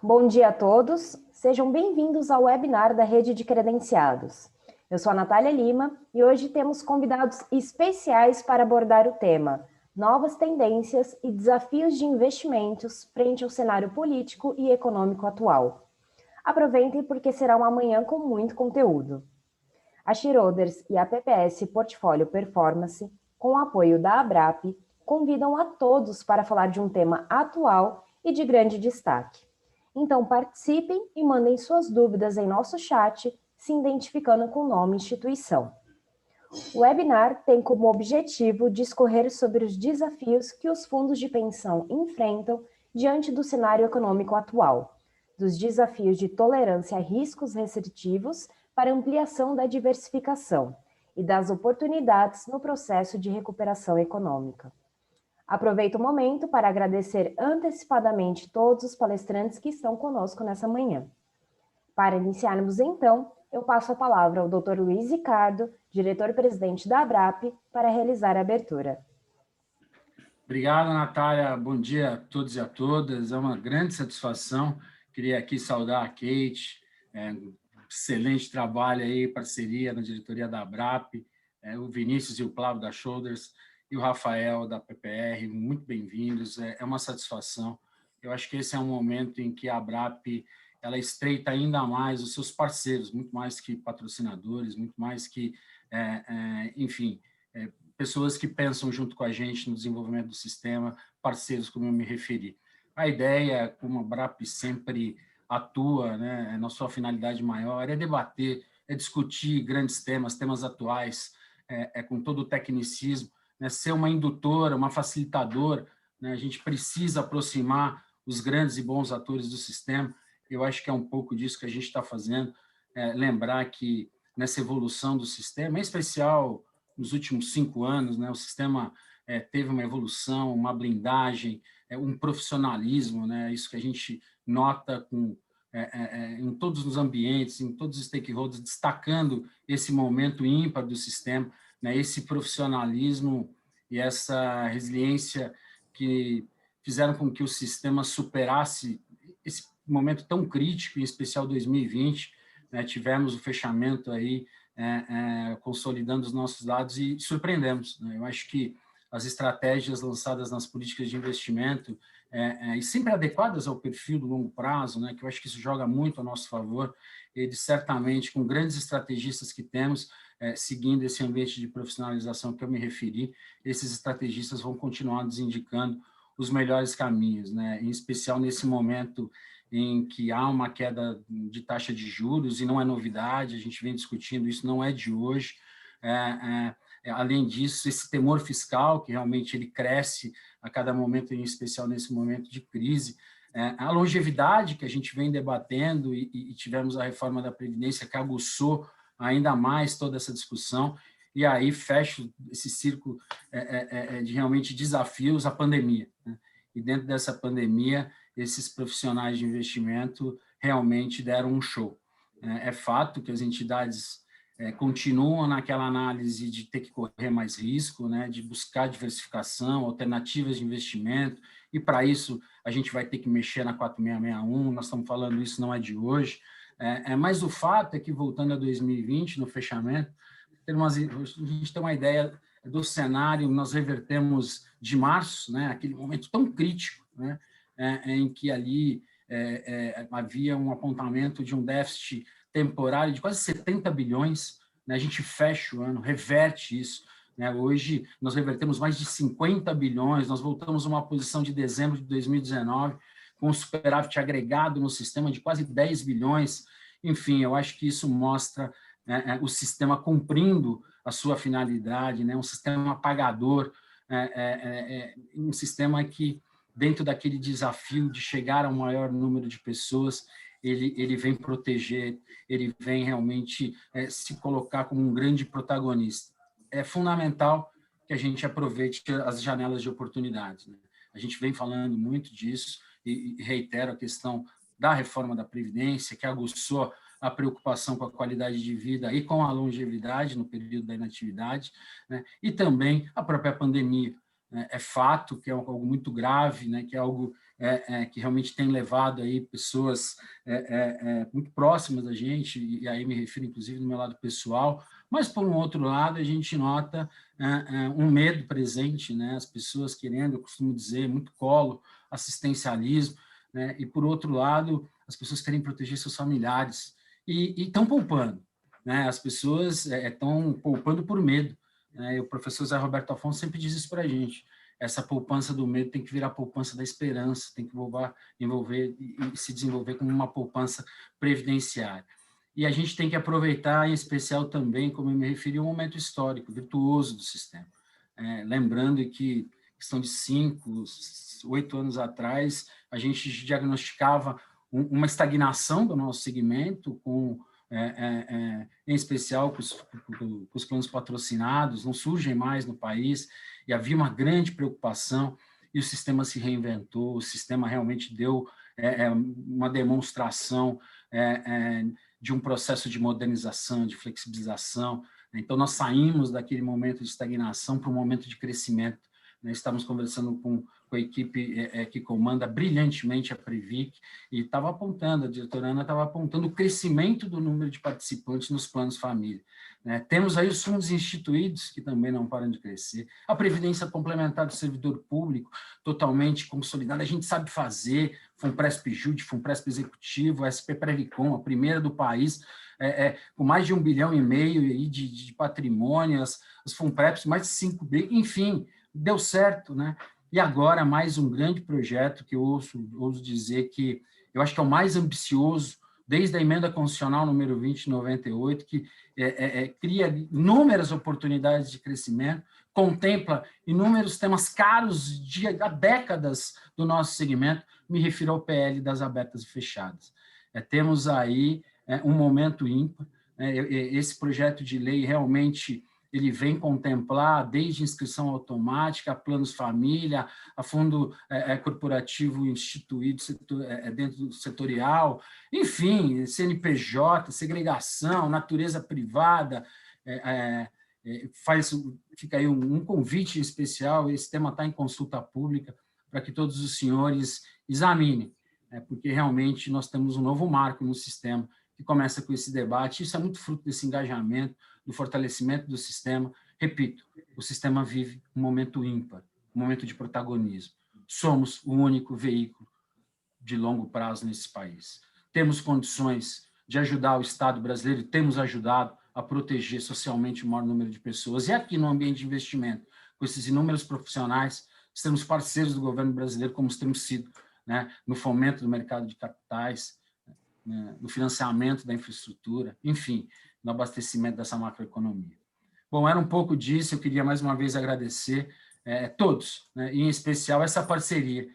Bom dia a todos, sejam bem-vindos ao webinar da Rede de Credenciados. Eu sou a Natália Lima e hoje temos convidados especiais para abordar o tema Novas tendências e desafios de investimentos frente ao cenário político e econômico atual. Aproveitem porque será uma manhã com muito conteúdo. A Schroders e a PPS Portfólio Performance, com o apoio da Abrap, convidam a todos para falar de um tema atual e de grande destaque. Então participem e mandem suas dúvidas em nosso chat, se identificando com o nome e instituição. O webinar tem como objetivo discorrer sobre os desafios que os fundos de pensão enfrentam diante do cenário econômico atual, dos desafios de tolerância a riscos restritivos para ampliação da diversificação e das oportunidades no processo de recuperação econômica. Aproveito o momento para agradecer antecipadamente todos os palestrantes que estão conosco nessa manhã. Para iniciarmos, então, eu passo a palavra ao Dr. Luiz Ricardo, diretor-presidente da Abrap, para realizar a abertura. Obrigado, Natália. Bom dia a todos e a todas. É uma grande satisfação. Queria aqui saudar a Kate, excelente trabalho aí, parceria na diretoria da Abrap, o Vinícius e o Flávio da Schroders, e o Rafael da PPR, muito bem-vindos, é uma satisfação. Eu acho que esse é um momento em que a Abrap ela estreita ainda mais os seus parceiros, muito mais que patrocinadores, muito mais que, pessoas que pensam junto com a gente no desenvolvimento do sistema, parceiros, como eu me referi. A ideia, como a Abrap sempre atua, né, na sua finalidade maior, é debater, é discutir grandes temas atuais, com todo o tecnicismo, né, ser uma indutora, uma facilitadora, né, a gente precisa aproximar os grandes e bons atores do sistema. Eu acho que é um pouco disso que a gente está fazendo, lembrar que nessa evolução do sistema, em especial nos últimos 5 anos, né, o sistema teve uma evolução, uma blindagem, um profissionalismo, né, isso que a gente nota em todos os ambientes, em todos os stakeholders, destacando esse momento ímpar do sistema, né, esse profissionalismo e essa resiliência que fizeram com que o sistema superasse esse momento tão crítico, em especial 2020, né, tivemos o fechamento aí, consolidando os nossos dados e surpreendemos, né? Eu acho que as estratégias lançadas nas políticas de investimento e sempre adequadas ao perfil do longo prazo, né, que eu acho que isso joga muito a nosso favor, e certamente com grandes estrategistas que temos, seguindo esse ambiente de profissionalização que eu me referi, esses estrategistas vão continuar nos indicando os melhores caminhos, né? Em especial nesse momento em que há uma queda de taxa de juros, e não é novidade, a gente vem discutindo isso, não é de hoje. Além disso, esse temor fiscal, que realmente ele cresce a cada momento, em especial nesse momento de crise, a longevidade que a gente vem debatendo, e tivemos a reforma da Previdência que aguçou ainda mais toda essa discussão, e aí fecho esse círculo de realmente desafios, a pandemia, né? E dentro dessa pandemia, esses profissionais de investimento realmente deram um show. É fato que as entidades continuam naquela análise de ter que correr mais risco, né, de buscar diversificação, alternativas de investimento, e para isso a gente vai ter que mexer na 4661, nós estamos falando isso, não é de hoje, mas o fato é que, voltando a 2020, no fechamento, a gente tem uma ideia do cenário, nós revertemos de março, né, aquele momento tão crítico, né, em que ali havia um apontamento de um déficit temporário de quase 70 bilhões, né, a gente fecha o ano, reverte isso, né, hoje nós revertemos mais de 50 bilhões, nós voltamos a uma posição de dezembro de 2019, com um superávit agregado no sistema de quase 10 bilhões, enfim, eu acho que isso mostra o sistema cumprindo a sua finalidade, né, um sistema apagador, um sistema que, dentro daquele desafio de chegar a um maior número de pessoas, ele vem proteger, ele vem realmente se colocar como um grande protagonista. É fundamental que a gente aproveite as janelas de oportunidades, né? A gente vem falando muito disso e reitero a questão da reforma da Previdência, que aguçou a preocupação com a qualidade de vida e com a longevidade no período da inatividade, né? E também a própria pandemia, né? É fato que é algo muito grave, né? Que é algo que realmente tem levado aí pessoas muito próximas da gente, e aí me refiro, inclusive, no meu lado pessoal, mas, por um outro lado, a gente nota um medo presente, né? As pessoas querendo, eu costumo dizer, muito colo, assistencialismo, né? E, por outro lado, as pessoas querem proteger seus familiares e estão poupando, né? As pessoas estão poupando por medo, né? E o professor Zé Roberto Afonso sempre diz isso para a gente. Essa poupança do medo tem que virar poupança da esperança, tem que envolver e se desenvolver como uma poupança previdenciária. E a gente tem que aproveitar, em especial também, como eu me referi, um momento histórico, virtuoso do sistema. Lembrando que questão de 5, 8 anos atrás, a gente diagnosticava uma estagnação do nosso segmento, em especial com os planos patrocinados, não surgem mais no país, e havia uma grande preocupação, e o sistema se reinventou, o sistema realmente deu uma demonstração de um processo de modernização, de flexibilização. Então, nós saímos daquele momento de estagnação para um momento de crescimento. Nós estávamos conversando com a equipe que comanda brilhantemente a Previc, e estava apontando, a diretora Ana estava apontando o crescimento do número de participantes nos planos família. Né? Temos aí os fundos instituídos, que também não param de crescer, a previdência complementar do servidor público, totalmente consolidada, a gente sabe fazer, FUNPRESP Jude, FUNPRESP Executivo, SP Previcom, a primeira do país, com mais de 1,5 bilhão aí de patrimônio, as FUNPREPs, mais de 5 bilhões, enfim, deu certo, né? E agora mais um grande projeto que eu ouso dizer que eu acho que é o mais ambicioso, desde a emenda constitucional número 20 de 98, que cria inúmeras oportunidades de crescimento, contempla inúmeros temas caros há décadas do nosso segmento, me refiro ao PL das abertas e fechadas. Temos aí um momento ímpar, esse projeto de lei realmente ele vem contemplar desde inscrição automática, a planos família, a fundo corporativo instituído dentro do setorial, enfim, CNPJ, segregação, natureza privada, fica aí um convite especial, esse tema está em consulta pública, para que todos os senhores examinem, porque realmente nós temos um novo marco no sistema, que começa com esse debate, isso é muito fruto desse engajamento, do fortalecimento do sistema. Repito, o sistema vive um momento ímpar, um momento de protagonismo. Somos o único veículo de longo prazo nesse país. Temos condições de ajudar o Estado brasileiro, temos ajudado a proteger socialmente o maior número de pessoas. E aqui no ambiente de investimento, com esses inúmeros profissionais, sermos parceiros do governo brasileiro, como temos sido, né, no fomento do mercado de capitais, no financiamento da infraestrutura, enfim, no abastecimento dessa macroeconomia. Bom, era um pouco disso, eu queria mais uma vez agradecer todos, né, e em especial essa parceria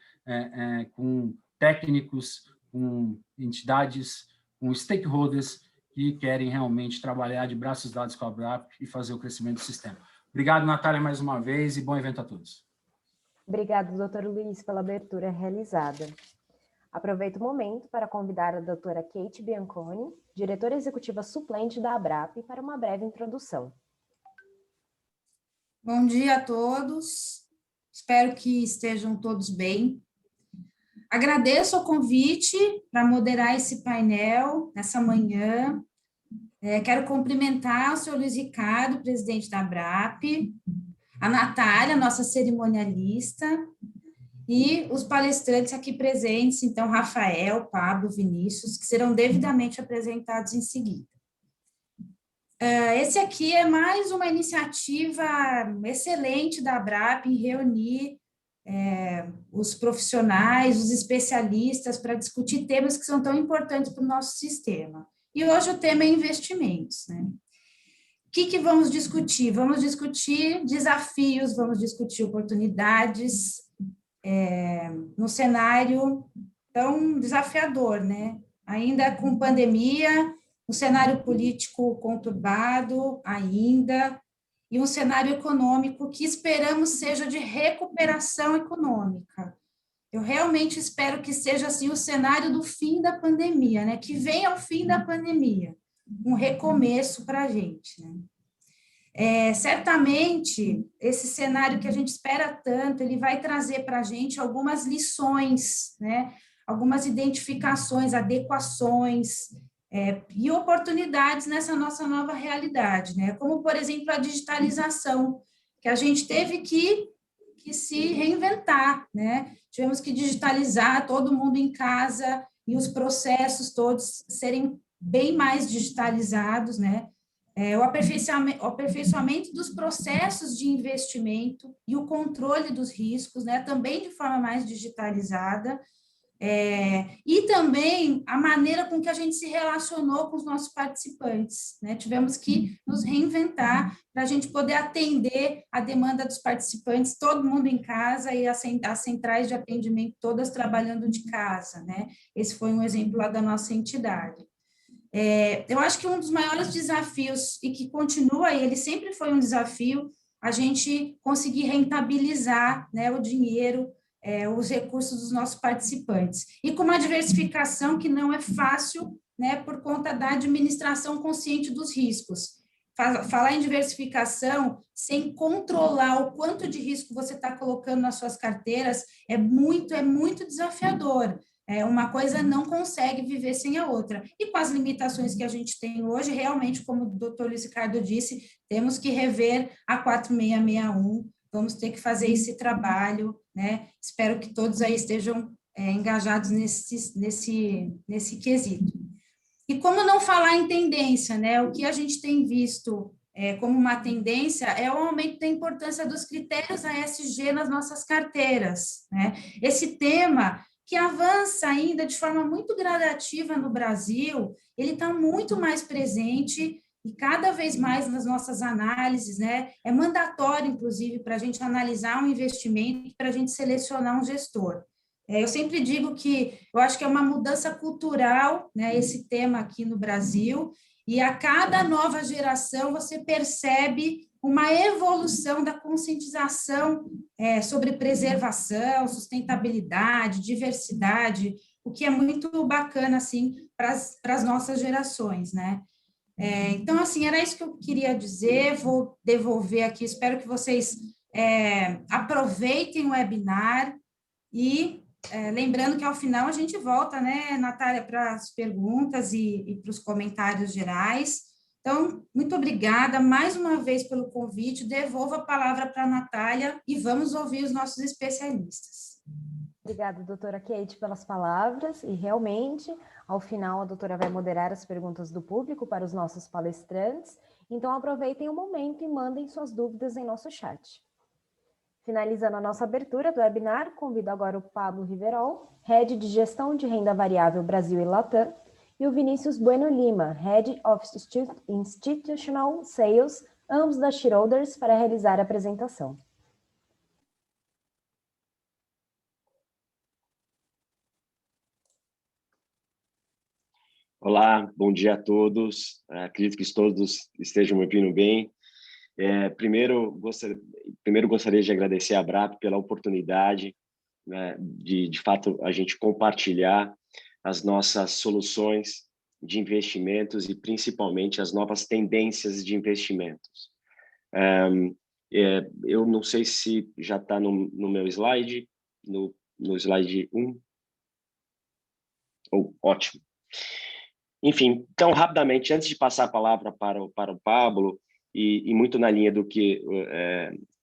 com técnicos, com entidades, com stakeholders que querem realmente trabalhar de braços dados com a ABRAP e fazer o crescimento do sistema. Obrigado, Natália, mais uma vez, e bom evento a todos. Obrigado, doutor Luiz, pela abertura realizada. Aproveito o momento para convidar a doutora Kate Bianconi, diretora executiva suplente da ABRAP, para uma breve introdução. Bom dia a todos, espero que estejam todos bem. Agradeço o convite para moderar esse painel nessa manhã. Quero cumprimentar o senhor Luiz Ricardo, presidente da ABRAP, a Natália, nossa cerimonialista, e os palestrantes aqui presentes, então, Rafael, Pablo, Vinícius, que serão devidamente apresentados em seguida. Esse aqui é mais uma iniciativa excelente da ABRAP em reunir os profissionais, os especialistas, para discutir temas que são tão importantes para o nosso sistema. E hoje o tema é investimentos, né? O que vamos discutir? Vamos discutir desafios, vamos discutir oportunidades, no cenário tão desafiador, né? Ainda com pandemia, um cenário político conturbado ainda, e um cenário econômico que esperamos seja de recuperação econômica. Eu realmente espero que seja assim o cenário do fim da pandemia, né? Que venha o fim da pandemia, um recomeço para a gente, né? Certamente, esse cenário que a gente espera tanto, ele vai trazer para a gente algumas lições, né? Algumas identificações, adequações, e oportunidades nessa nossa nova realidade, né? Como, por exemplo, a digitalização, que a gente teve que se reinventar, né? Tivemos que digitalizar todo mundo em casa e os processos todos serem bem mais digitalizados, né? O aperfeiçoamento dos processos de investimento e o controle dos riscos, né? Também de forma mais digitalizada. E também a maneira com que a gente se relacionou com os nossos participantes, né? Tivemos que nos reinventar para a gente poder atender a demanda dos participantes, todo mundo em casa e as centrais de atendimento todas trabalhando de casa, né? Esse foi um exemplo lá da nossa entidade. Eu acho que um dos maiores desafios, e que continua, e ele sempre foi um desafio, a gente conseguir rentabilizar, né, o dinheiro, os recursos dos nossos participantes. E com uma diversificação que não é fácil, né, por conta da administração consciente dos riscos. Falar em diversificação sem controlar o quanto de risco você está colocando nas suas carteiras é muito desafiador. Uma coisa não consegue viver sem a outra. E com as limitações que a gente tem hoje, realmente, como o doutor Luiz Ricardo disse, temos que rever a 4661, vamos ter que fazer esse trabalho, né? Espero que todos aí estejam engajados nesse quesito. E como não falar em tendência, né? O que a gente tem visto como uma tendência é o aumento da importância dos critérios ASG nas nossas carteiras, né? Esse tema que avança ainda de forma muito gradativa no Brasil, ele está muito mais presente e cada vez mais nas nossas análises, né? É mandatório, inclusive, para a gente analisar um investimento, para a gente selecionar um gestor. Eu sempre digo que eu acho que é uma mudança cultural, né, esse tema aqui no Brasil, e a cada nova geração você percebe uma evolução da conscientização sobre preservação, sustentabilidade, diversidade, o que é muito bacana, assim, para as nossas gerações, né? Então, assim, era isso que eu queria dizer, vou devolver aqui, espero que vocês aproveitem o webinar e lembrando que ao final a gente volta, né, Natália, para as perguntas e para os comentários gerais. Então, muito obrigada mais uma vez pelo convite, devolvo a palavra para a Natália e vamos ouvir os nossos especialistas. Obrigada, doutora Kate, pelas palavras, e realmente, ao final, a doutora vai moderar as perguntas do público para os nossos palestrantes, então aproveitem o momento e mandem suas dúvidas em nosso chat. Finalizando a nossa abertura do webinar, convido agora o Pablo Riverol, Head de Gestão de Renda Variável Brasil e Latam, e o Vinícius Bueno Lima, Head of Institutional Sales, ambos da Shareholders, para realizar a apresentação. Olá, bom dia a todos. Acredito que todos estejam me ouvindo bem. Primeiro gostaria de agradecer à BRAP pela oportunidade, né, de fato, a gente compartilhar as nossas soluções de investimentos e, principalmente, as novas tendências de investimentos. Eu não sei se já está no meu slide, no slide 1. Ótimo. Enfim, então, rapidamente, antes de passar a palavra para o Pablo, e muito na linha do que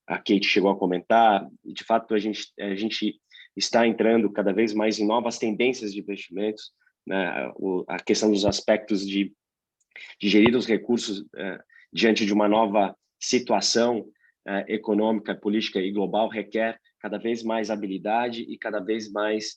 a Kate chegou a comentar, de fato, a gente está entrando cada vez mais em novas tendências de investimentos, né? A questão dos aspectos de gerir os recursos diante de uma nova situação econômica, política e global requer cada vez mais habilidade e cada vez mais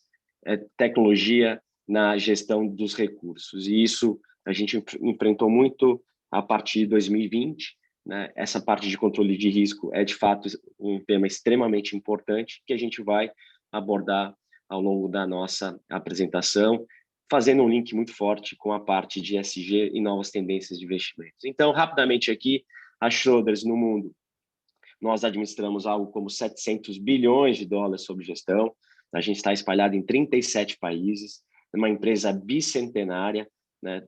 tecnologia na gestão dos recursos. E isso a gente enfrentou muito a partir de 2020, né? Essa parte de controle de risco é, de fato, um tema extremamente importante que a gente vai abordar ao longo da nossa apresentação, fazendo um link muito forte com a parte de ESG e novas tendências de investimentos. Então, rapidamente aqui, a Schroders no mundo, nós administramos algo como 700 bilhões de dólares sob gestão, a gente está espalhado em 37 países, é uma empresa bicentenária, né?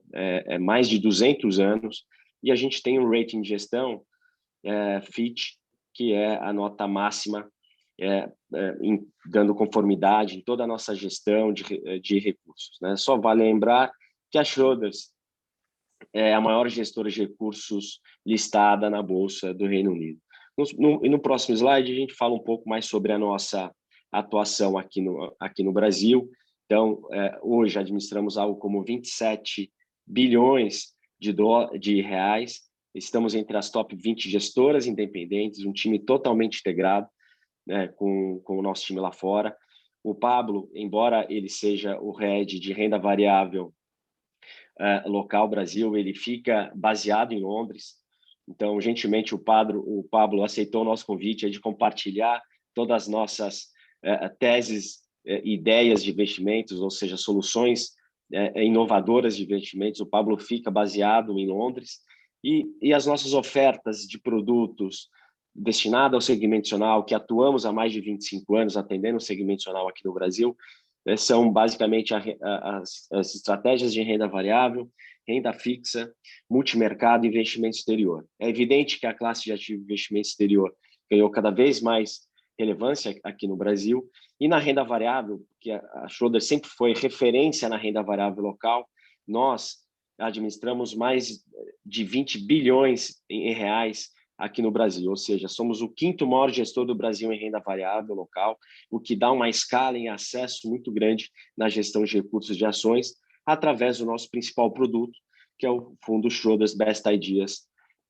Mais de 200 anos, e a gente tem um rating de gestão Fitch, que é a nota máxima, dando conformidade em toda a nossa gestão de recursos, né? Só vale lembrar que a Schroders é a maior gestora de recursos listada na Bolsa do Reino Unido. No próximo slide, a gente fala um pouco mais sobre a nossa atuação aqui no Brasil. Então, hoje administramos algo como 27 bilhões de reais. Estamos entre as top 20 gestoras independentes, um time totalmente integrado, né, com o nosso time lá fora. O Pablo, embora ele seja o head de renda variável local Brasil, ele fica baseado em Londres. Então, gentilmente, o Pablo aceitou o nosso convite de compartilhar todas as nossas teses, ideias de investimentos, ou seja, soluções inovadoras de investimentos. O Pablo fica baseado em Londres e as nossas ofertas de produtos destinados ao segmento nacional, que atuamos há mais de 25 anos atendendo o segmento nacional aqui no Brasil, são basicamente as estratégias de renda variável, renda fixa, multimercado e investimento exterior. É evidente que a classe de ativo de investimento exterior ganhou cada vez mais relevância aqui no Brasil, e na renda variável, que a Schroders sempre foi referência na renda variável local, nós administramos mais de 20 bilhões em reais aqui no Brasil, ou seja, somos o 5º maior gestor do Brasil em renda variável local, o que dá uma escala em acesso muito grande na gestão de recursos de ações, através do nosso principal produto, que é o fundo Schroders Best Ideas,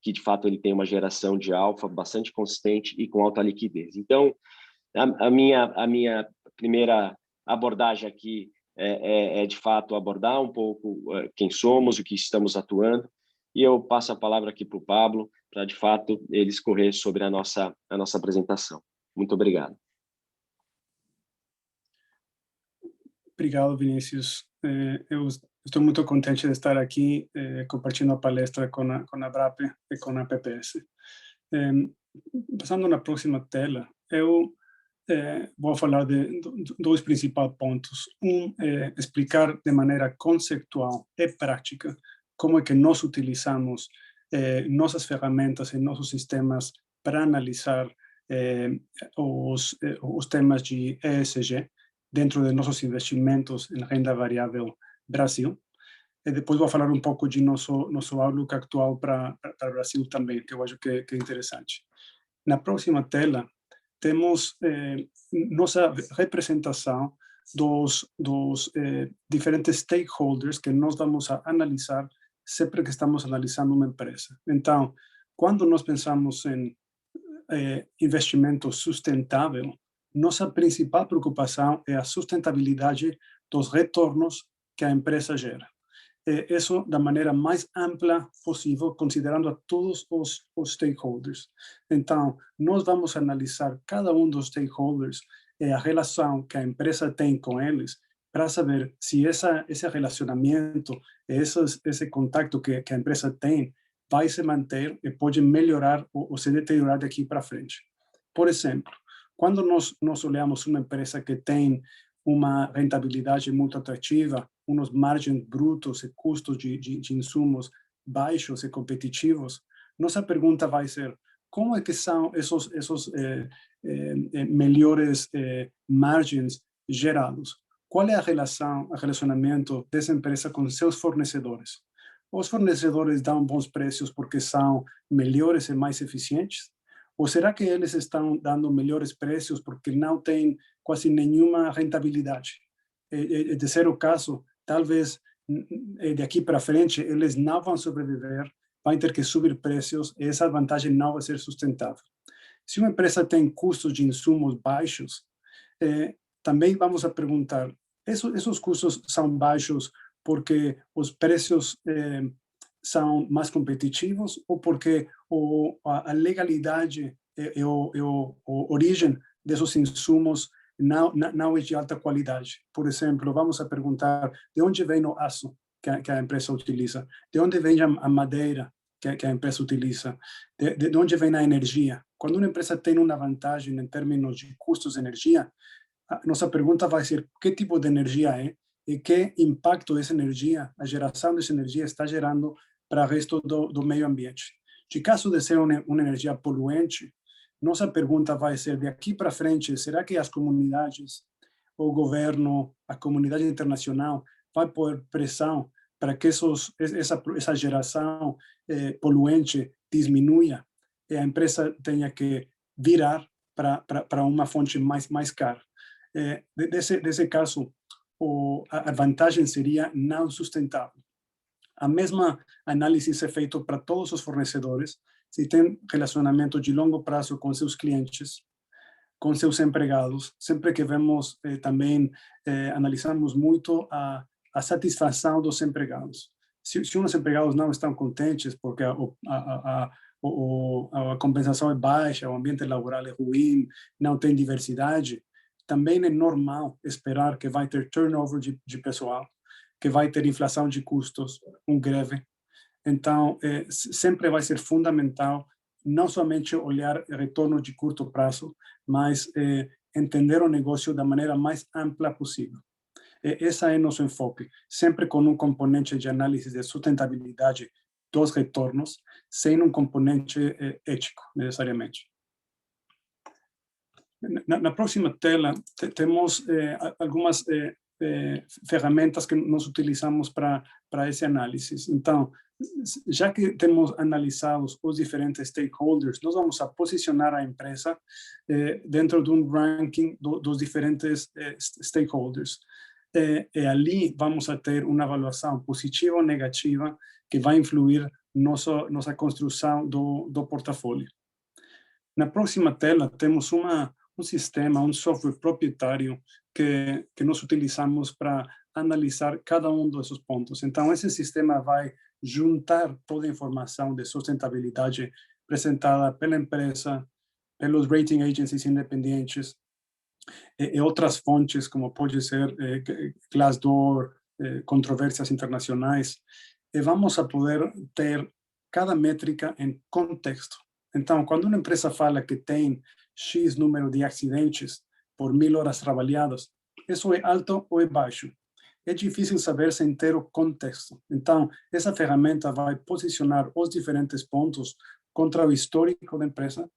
que de fato ele tem uma geração de alfa bastante consistente e com alta liquidez. Então, a minha primeira abordagem aqui é de fato abordar um pouco quem somos, o que estamos atuando, e eu passo a palavra aqui para o Pablo, para de fato ele escorrer sobre a nossa apresentação. Muito obrigado. Obrigado, Vinícius. Eu estou muito contente de estar aqui compartilhando a palestra com a BRAP e com a PPS. Passando na próxima tela, eu vou falar de dois principais pontos. É explicar de maneira conceitual e prática como é que nós utilizamos nossas ferramentas e nossos sistemas para analisar os temas de ESG dentro de nossos investimentos em renda variável Brasil. E depois vou falar um pouco de nosso outlook atual para o Brasil também, que eu acho que é interessante. Na próxima tela, temos nossa representação dos diferentes stakeholders que nós vamos a analisar sempre que estamos analisando uma empresa. Então, quando nós pensamos em investimento sustentável, nossa principal preocupação é a sustentabilidade dos retornos que a empresa gera. Isso da maneira mais ampla possível, considerando a todos os stakeholders. Então, nós vamos analisar cada dos stakeholders e a relação que a empresa tem com eles para saber se esse relacionamento, esse contato que a empresa tem vai se manter e pode melhorar ou se deteriorar daqui para frente. Por exemplo, quando nós olhamos uma empresa que tem uma rentabilidade muito atrativa, uns margens brutos e custos de insumos baixos e competitivos, nossa pergunta vai ser: como é que são esses melhores margens gerados? Qual é o relacionamento dessa empresa com seus fornecedores? Os fornecedores dão bons preços porque são melhores e mais eficientes? Ou será que eles estão dando melhores preços porque não têm quase nenhuma rentabilidade? De ser o caso, talvez daqui para frente eles não vão sobreviver, vão ter que subir preços e essa vantagem não vai ser sustentável. Se uma empresa tem custos de insumos baixos, também vamos a perguntar, esses custos são baixos porque os preços são mais competitivos ou porque a legalidade e a origem desses insumos não é de alta qualidade? Por exemplo, vamos a perguntar de onde vem o aço que a empresa utiliza, de onde vem a madeira que a empresa utiliza, de onde vem a energia. Quando uma empresa tem uma vantagem em termos de custos de energia, nossa pergunta vai ser que tipo de energia é e que impacto essa energia, a geração dessa energia está gerando para o resto do meio ambiente. De caso de ser uma energia poluente, nossa pergunta vai ser, de aqui para frente, será que as comunidades, o governo, a comunidade internacional vai pôr pressão para que essa geração poluente diminua e a empresa tenha que virar para uma fonte mais cara? Desse caso, a vantagem seria não sustentável. A mesma análise é feita para todos os fornecedores, se tem relacionamento de longo prazo com seus clientes, com seus empregados. Sempre que vemos, também analisamos muito a satisfação dos empregados. Se os empregados não estão contentes porque a compensação é baixa, o ambiente laboral é ruim, não tem diversidade, também é normal esperar que vai ter turnover de pessoal, que vai ter inflação de custos, greve. Então, sempre vai ser fundamental não somente olhar retorno de curto prazo, mas entender o negócio da maneira mais ampla possível. Esse é nosso enfoque, sempre com componente de análise de sustentabilidade dos retornos, sem componente ético, necessariamente. Na próxima tela, temos algumas ferramentas que nós utilizamos para esse análise. Então, já que temos analisado os diferentes stakeholders, nós vamos a posicionar a empresa dentro de ranking dos diferentes stakeholders. E ali vamos a ter uma avaliação positiva ou negativa que vai influir nossa construção do portfólio. Na próxima tela, temos sistema, software proprietário que nós utilizamos para analisar cada desses pontos. Então, esse sistema vai juntar toda a informação de sustentabilidade apresentada pela empresa, pelos rating agencies independentes e outras fontes, como pode ser Glassdoor, controvérsias internacionais, e vamos a poder ter cada métrica em contexto. Então, quando uma empresa fala que tem X número de acidentes por 1000 horas trabalhadas, isso é alto ou é baixo? É difícil saber sem ter o contexto. Então, essa ferramenta vai posicionar os diferentes pontos contra o histórico da empresa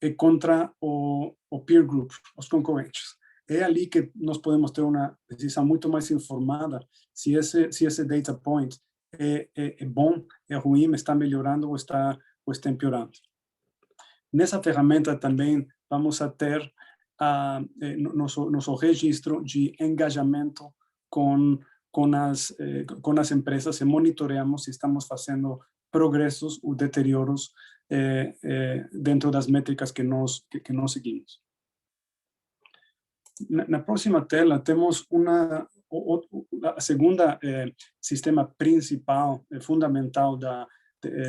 e contra o peer group, os concorrentes. É ali que nós podemos ter uma decisão muito mais informada se esse data point é bom, é ruim, está melhorando ou está empeorando. Nessa ferramenta também vamos a ter nosso registro de engajamento com as empresas e monitoreamos se estamos fazendo progressos ou deterioros dentro das métricas que nós seguimos. Na próxima tela temos a segunda sistema principal, fundamental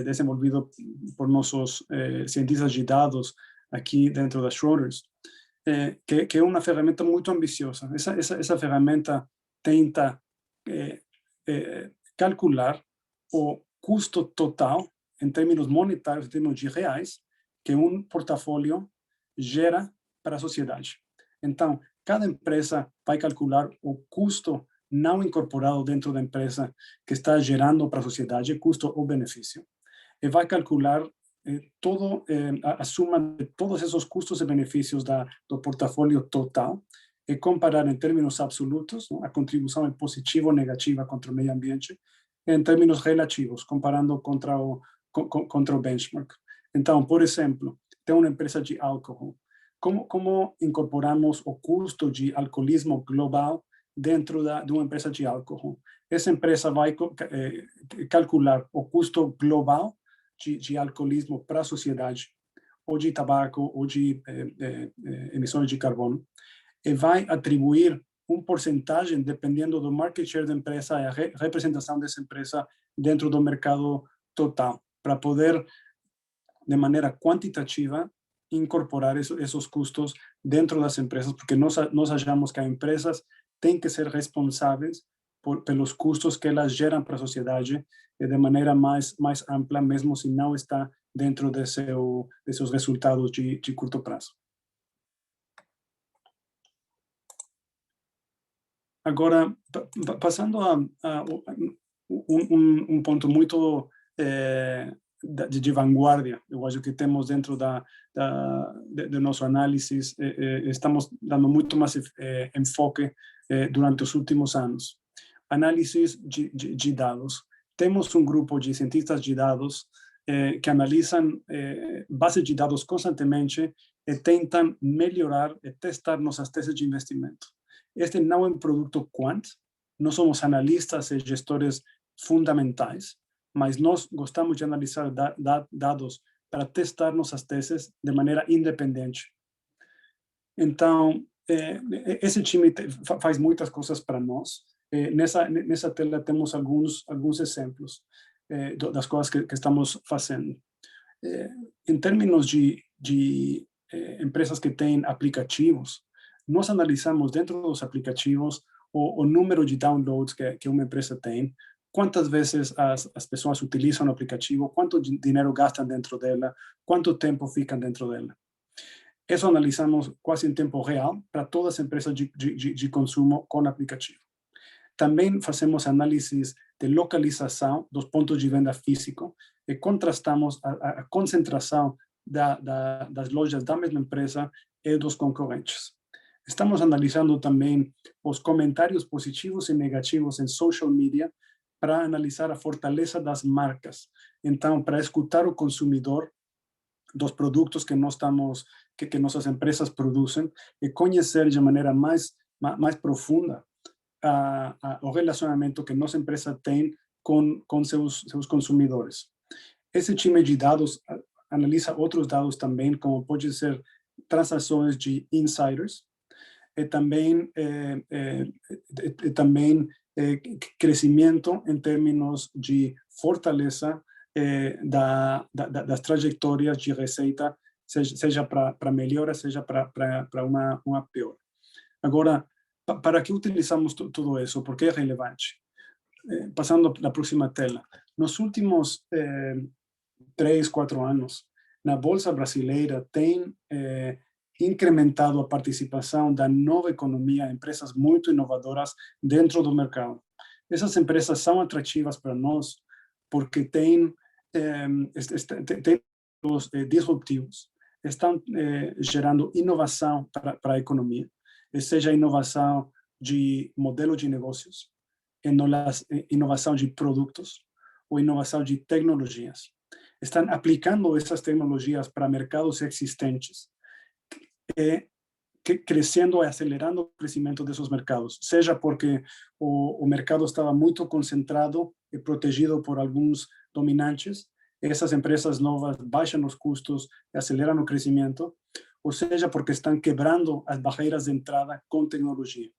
desenvolvido por nossos cientistas de dados aqui dentro da Schroders, que é uma ferramenta muito ambiciosa. Essa ferramenta tenta calcular o custo total em termos monetários, em termos de reais, que portafólio gera para a sociedade. Então, cada empresa vai calcular o custo não incorporado dentro da empresa que está gerando para a sociedade, custo ou benefício, e vai calcular a soma de todos esses custos e benefícios do portfólio total e comparar em termos absolutos, a contribuição é positiva ou negativa contra o meio ambiente, em termos relativos, comparando contra o benchmark. Então, por exemplo, tem uma empresa de álcool. Como incorporamos o custo de alcoolismo global dentro de uma empresa de álcool? Essa empresa vai calcular o custo global de alcoolismo para a sociedade, ou de tabaco, ou de emissões de carbono, e vai atribuir porcentagem, dependendo do market share da empresa e a representação dessa empresa dentro do mercado total, para poder, de maneira quantitativa, incorporar esses custos dentro das empresas, porque nós achamos que as empresas têm que ser responsáveis pelos custos que elas geram para a sociedade de maneira mais ampla, mesmo se não está dentro de seus resultados de curto prazo. Agora, passando a ponto muito de vanguardia. Eu acho que temos dentro de nosso análise, estamos dando muito mais enfoque durante os últimos anos. Análises de dados. Temos um grupo de cientistas de dados que analisam bases de dados constantemente e tentam melhorar e testar nossas teses de investimento. Este não é um produto quant, nós somos analistas e gestores fundamentais, mas nós gostamos de analisar dados para testar nossas teses de maneira independente. Então, esse time faz muitas coisas para nós. Nessa tela temos alguns exemplos das coisas que estamos fazendo. Em termos de empresas que têm aplicativos, nós analisamos dentro dos aplicativos o número de downloads que uma empresa tem, quantas vezes as pessoas utilizam o aplicativo, quanto dinheiro gastam dentro dela, quanto tempo ficam dentro dela. Isso analisamos quase em tempo real para todas as empresas de consumo com aplicativo. Também fazemos análises de localização dos pontos de venda físico e contrastamos a concentração das lojas da mesma empresa e dos concorrentes. Estamos analisando também os comentários positivos e negativos em social media para analisar a fortaleza das marcas. Então, para escutar o consumidor dos produtos que nossas empresas produzem e conhecer de maneira mais profunda o relacionamento que nossa empresa tem com seus consumidores. Esse time de dados analisa outros dados também, como pode ser transações de insiders, e também crescimento em termos de fortaleza das trajetórias de receita, seja para melhora, seja para uma pior. Agora, para que utilizamos tudo isso? Por que é relevante? Passando à próxima tela. Nos últimos 3, 4 anos, na Bolsa Brasileira tem incrementado a participação da nova economia, empresas muito inovadoras dentro do mercado. Essas empresas são atrativas para nós porque têm os disruptivos, estão gerando inovação para a economia, seja inovação de modelo de negócios, inovação de produtos ou inovação de tecnologias. Estão aplicando essas tecnologias para mercados existentes, crescendo e acelerando o crescimento desses mercados, seja porque o mercado estava muito concentrado e protegido por alguns dominantes, essas empresas novas baixam os custos e aceleram o crescimento, ou seja porque estão quebrando as barreiras de entrada com tecnologia.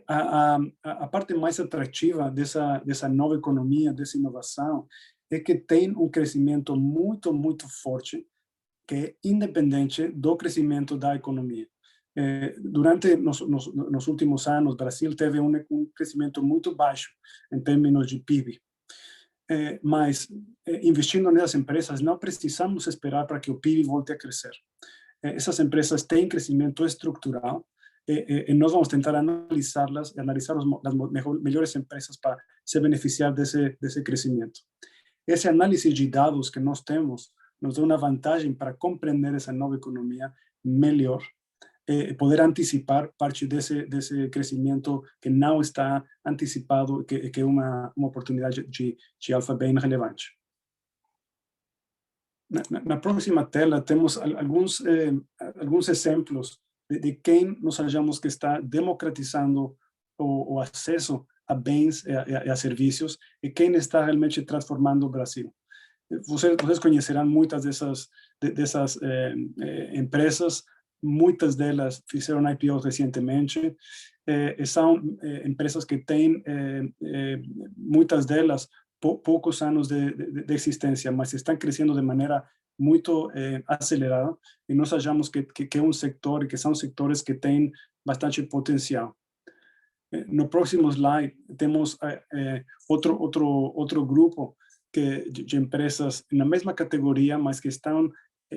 A parte mais atrativa dessa nova economia, dessa inovação, é que tem um crescimento muito, muito forte, que é independente do crescimento da economia. Durante nos últimos anos, o Brasil teve um crescimento muito baixo em termos de PIB. Mas, investindo nessas empresas, não precisamos esperar para que o PIB volte a crescer. Essas empresas têm crescimento estrutural e nós vamos tentar analisá-las, analisar as melhores empresas para se beneficiar desse crescimento. Essa análise de dados que nós temos nos dá uma vantagem para compreender essa nova economia melhor e poder antecipar parte desse crescimento que não está antecipado, que é uma oportunidade de alfa bem relevante. Na próxima tela temos alguns exemplos de quem nós achamos que está democratizando o acesso a bens e a serviços e quem está realmente transformando o Brasil. Vocês conhecerão muitas dessas empresas, muitas delas fizeram IPOs recentemente, são empresas que têm, muitas delas, poucos anos de existência, mas estão crescendo de maneira muito acelerada e nós achamos que é um setor, que são setores que têm bastante potencial. No próximo slide temos outro grupo de empresas na mesma categoria, mas que estão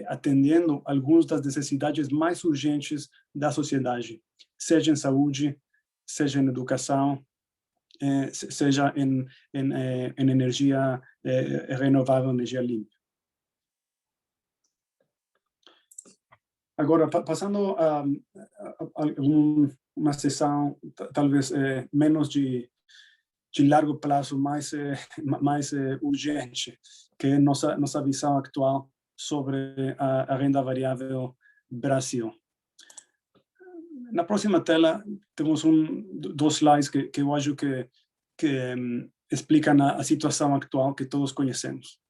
atendendo algumas das necessidades mais urgentes da sociedade, seja em saúde, seja em educação, seja em energia renovável, energia limpa. Agora, passando a uma sessão talvez menos de largo prazo, mais urgente, que é nossa visão atual sobre a renda variável Brasil. Na próxima tela temos dois slides que eu acho que explicam a situação atual que todos conhecemos.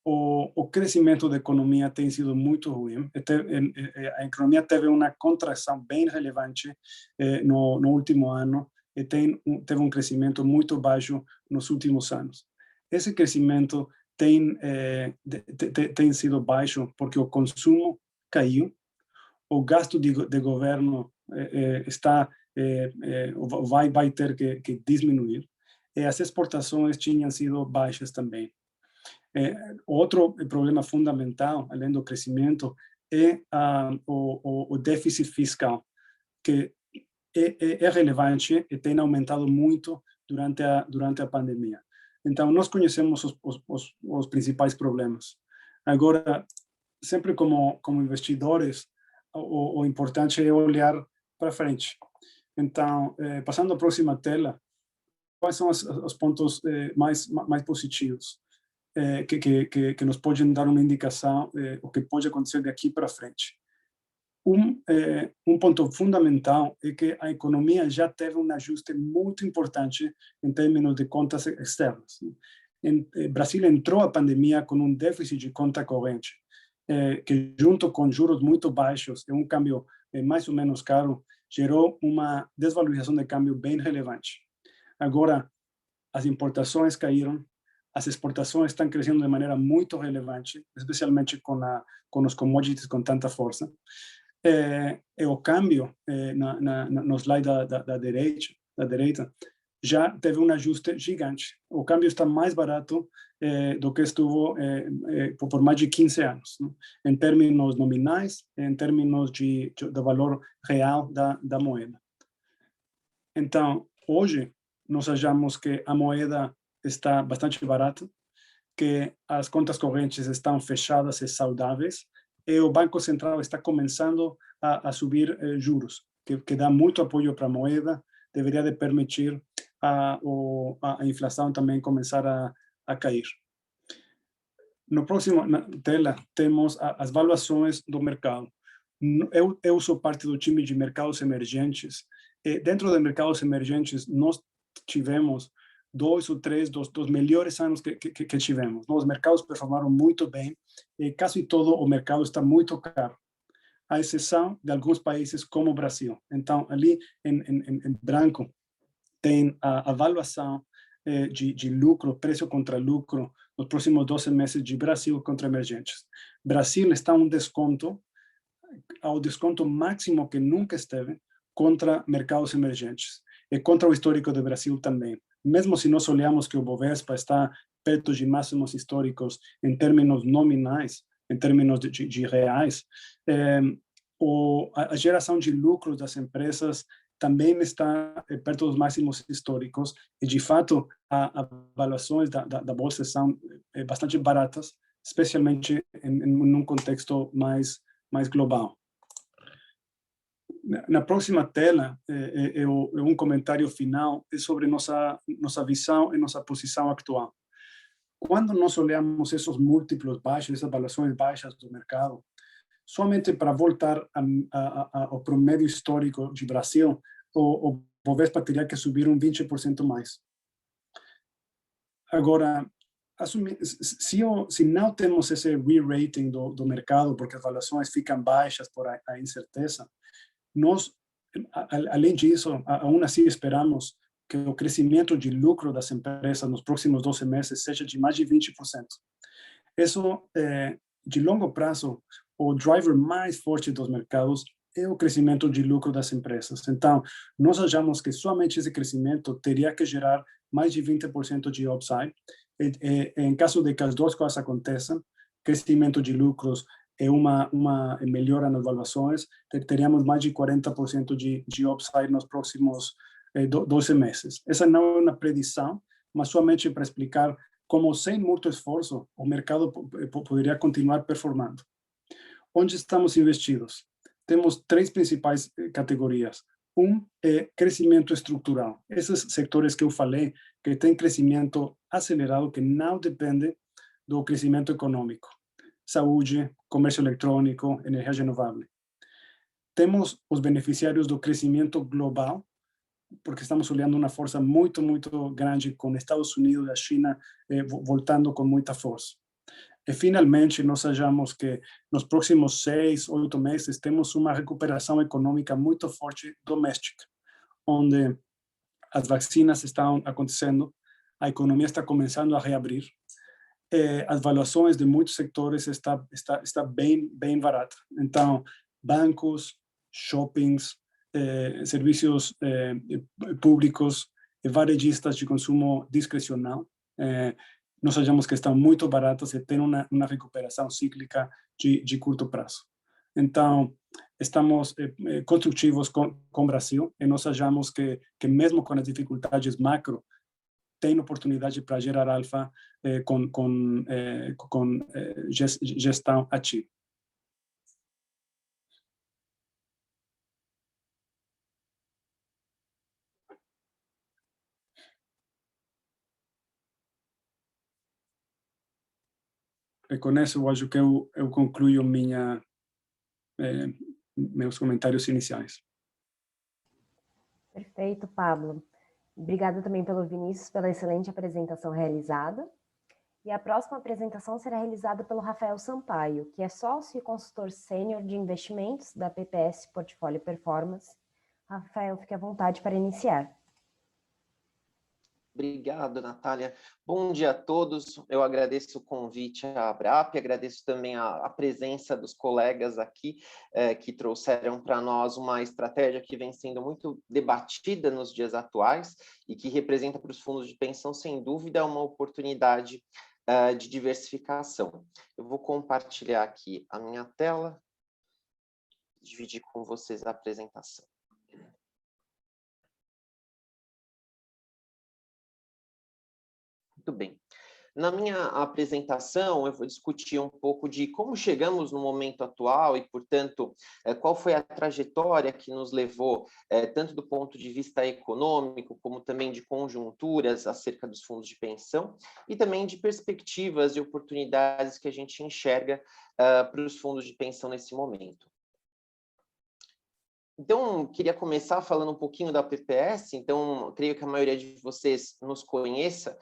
O crescimento da economia tem sido muito ruim. A economia teve uma contração bem relevante no último ano e teve um crescimento muito baixo nos últimos anos. Esse crescimento tem sido baixo porque o consumo caiu, o gasto de governo vai ter que diminuir, e as exportações tinham sido baixas também. Outro problema fundamental, além do crescimento, é o déficit fiscal, que é relevante e tem aumentado muito durante a pandemia. Então, nós conhecemos os principais problemas. Agora, sempre como investidores, o importante é olhar para frente. Então, passando à próxima tela, quais são os pontos mais positivos que nos podem dar uma indicação o que pode acontecer daqui para frente? Um ponto fundamental é que a economia já teve um ajuste muito importante em termos de contas externas. O Brasil entrou a pandemia com um déficit de conta corrente, que junto com juros muito baixos e um câmbio mais ou menos caro, gerou uma desvalorização de câmbio bem relevante. Agora, as importações caíram, as exportações estão crescendo de maneira muito relevante, especialmente com os commodities com tanta força. O câmbio, no slide da direita, já teve um ajuste gigante. O câmbio está mais barato do que estuvo por mais de 15 anos, né? Em termos nominais, em termos do valor real da moeda. Então, hoje, nós achamos que a moeda está bastante barata, que as contas correntes estão fechadas e saudáveis, e o Banco Central está começando a subir juros, que dá muito apoio para a moeda, deveria de permitir a inflação também começar a cair. No próximo tela, temos as valuações do mercado. Eu sou parte do time de mercados emergentes, e dentro de mercados emergentes, nós tivemos 2 ou 3 dos melhores anos que tivemos. Os mercados performaram muito bem e quase todo o mercado está muito caro, à exceção de alguns países como o Brasil. Então, ali em branco, tem a avaliação de lucro, preço contra lucro, nos próximos 12 meses de Brasil contra emergentes. Brasil está ao desconto máximo que nunca esteve contra mercados emergentes e contra o histórico do Brasil também. Mesmo se nós olhamos que o Bovespa está perto de máximos históricos em termos nominais, em termos de reais, a geração de lucros das empresas também está perto dos máximos históricos e, de fato, as avaliações da bolsa são bastante baratas, especialmente em um contexto mais global. Na próxima tela, um comentário final sobre nossa visão e nossa posição atual. Quando nós olhamos esses múltiplos baixos, essas avaliações baixas do mercado, somente para voltar ao promédio histórico de Brasil, o Bovespa teria que subir 20% mais. Agora, se não temos esse re-rating do mercado, porque as avaliações ficam baixas por a incerteza, nós, além disso, aún assim esperamos que o crescimento de lucro das empresas nos próximos 12 meses seja de mais de 20%. Isso, de longo prazo, o driver mais forte dos mercados é o crescimento de lucro das empresas. Então, nós achamos que somente esse crescimento teria que gerar mais de 20% de upside. Em caso de que as duas coisas aconteçam, crescimento de lucros é uma melhora nas valuações, teríamos mais de 40% de upside nos próximos 12 meses. Essa não é uma predição, mas somente para explicar como, sem muito esforço, o mercado poderia continuar performando. Onde estamos investidos? Temos 3 principais categorias. É crescimento estrutural. Esses setores que eu falei, que têm crescimento acelerado, que não depende do crescimento econômico. Saúde, comércio eletrônico, energia renovável. Temos os beneficiários do crescimento global, porque estamos olhando uma força muito, muito grande com Estados Unidos e a China voltando com muita força. E, finalmente, nós achamos que nos próximos 6, 8 meses temos uma recuperação econômica muito forte doméstica, onde as vacinas estão acontecendo, a economia está começando a reabrir, as valuações de muitos setores está bem barata. Então, bancos, shoppings, serviços públicos, varejistas de consumo discrecional, nós achamos que estão muito baratos e tem uma recuperação cíclica de curto prazo. Então, estamos construtivos com o Brasil e nós achamos que mesmo com as dificuldades macro, tem oportunidade para gerar alfa com gestão ativa. E com isso, eu acho que eu concluo meus comentários iniciais. Perfeito, Pablo. Obrigada também pelo Vinícius, pela excelente apresentação realizada. E a próxima apresentação será realizada pelo Rafael Sampaio, que é sócio e consultor sênior de investimentos da PPS Portfólio Performance. Rafael, fique à vontade para iniciar. Obrigado, Natália. Bom dia a todos. Eu agradeço o convite à ABRAP, agradeço também a presença dos colegas aqui que trouxeram para nós uma estratégia que vem sendo muito debatida nos dias atuais e que representa para os fundos de pensão, sem dúvida, uma oportunidade de diversificação. Eu vou compartilhar aqui a minha tela, dividir com vocês a apresentação. Muito bem. Na minha apresentação, eu vou discutir um pouco de como chegamos no momento atual e, portanto, qual foi a trajetória que nos levou, tanto do ponto de vista econômico, como também de conjunturas acerca dos fundos de pensão, e também de perspectivas e oportunidades que a gente enxerga para os fundos de pensão nesse momento. Então, queria começar falando um pouquinho da PPS. Então, creio que a maioria de vocês nos conheça.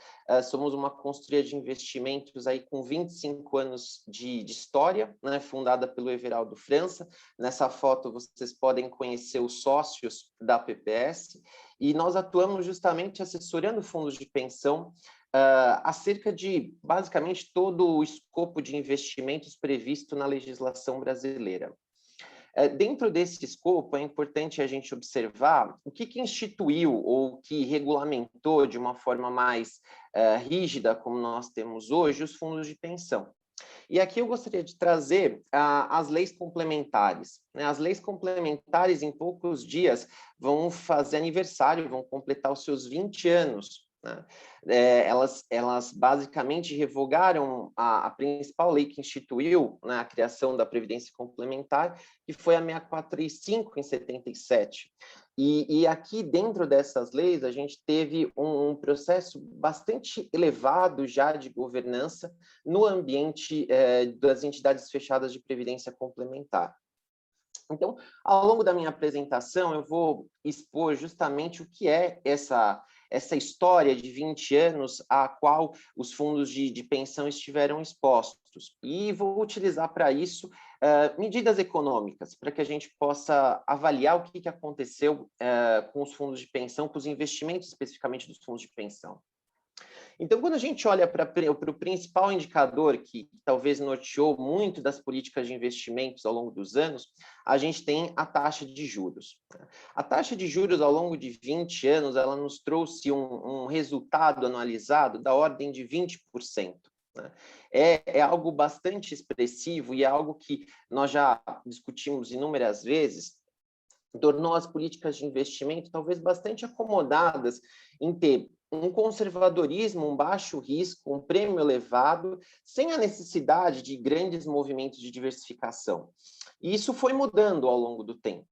Somos uma consultoria de investimentos aí com 25 anos de história, né, fundada pelo Everaldo França. Nessa foto, vocês podem conhecer os sócios da PPS. E nós atuamos justamente assessorando fundos de pensão acerca de, basicamente, todo o escopo de investimentos previsto na legislação brasileira. Dentro desse escopo, é importante a gente observar o que instituiu ou que regulamentou de uma forma mais rígida, como nós temos hoje, os fundos de pensão. E aqui eu gostaria de trazer as leis complementares. As leis complementares, em poucos dias, vão fazer aniversário, vão completar os seus 20 anos. Elas basicamente revogaram a principal lei que instituiu, né, a criação da Previdência Complementar, que foi a 6435, em 77. E aqui, dentro dessas leis, a gente teve um processo bastante elevado já de governança no ambiente das entidades fechadas de Previdência Complementar. Então, ao longo da minha apresentação, eu vou expor justamente o que é essa história de 20 anos a qual os fundos de pensão estiveram expostos. E vou utilizar para isso medidas econômicas, para que a gente possa avaliar o que aconteceu com os fundos de pensão, com os investimentos especificamente dos fundos de pensão. Então, quando a gente olha para o principal indicador que talvez norteou muito das políticas de investimentos ao longo dos anos, a gente tem a taxa de juros. A taxa de juros ao longo de 20 anos, ela nos trouxe um resultado anualizado da ordem de 20%. É algo bastante expressivo e é algo que nós já discutimos inúmeras vezes, tornou as políticas de investimento talvez bastante acomodadas em ter um conservadorismo, um baixo risco, um prêmio elevado, sem a necessidade de grandes movimentos de diversificação. E isso foi mudando ao longo do tempo.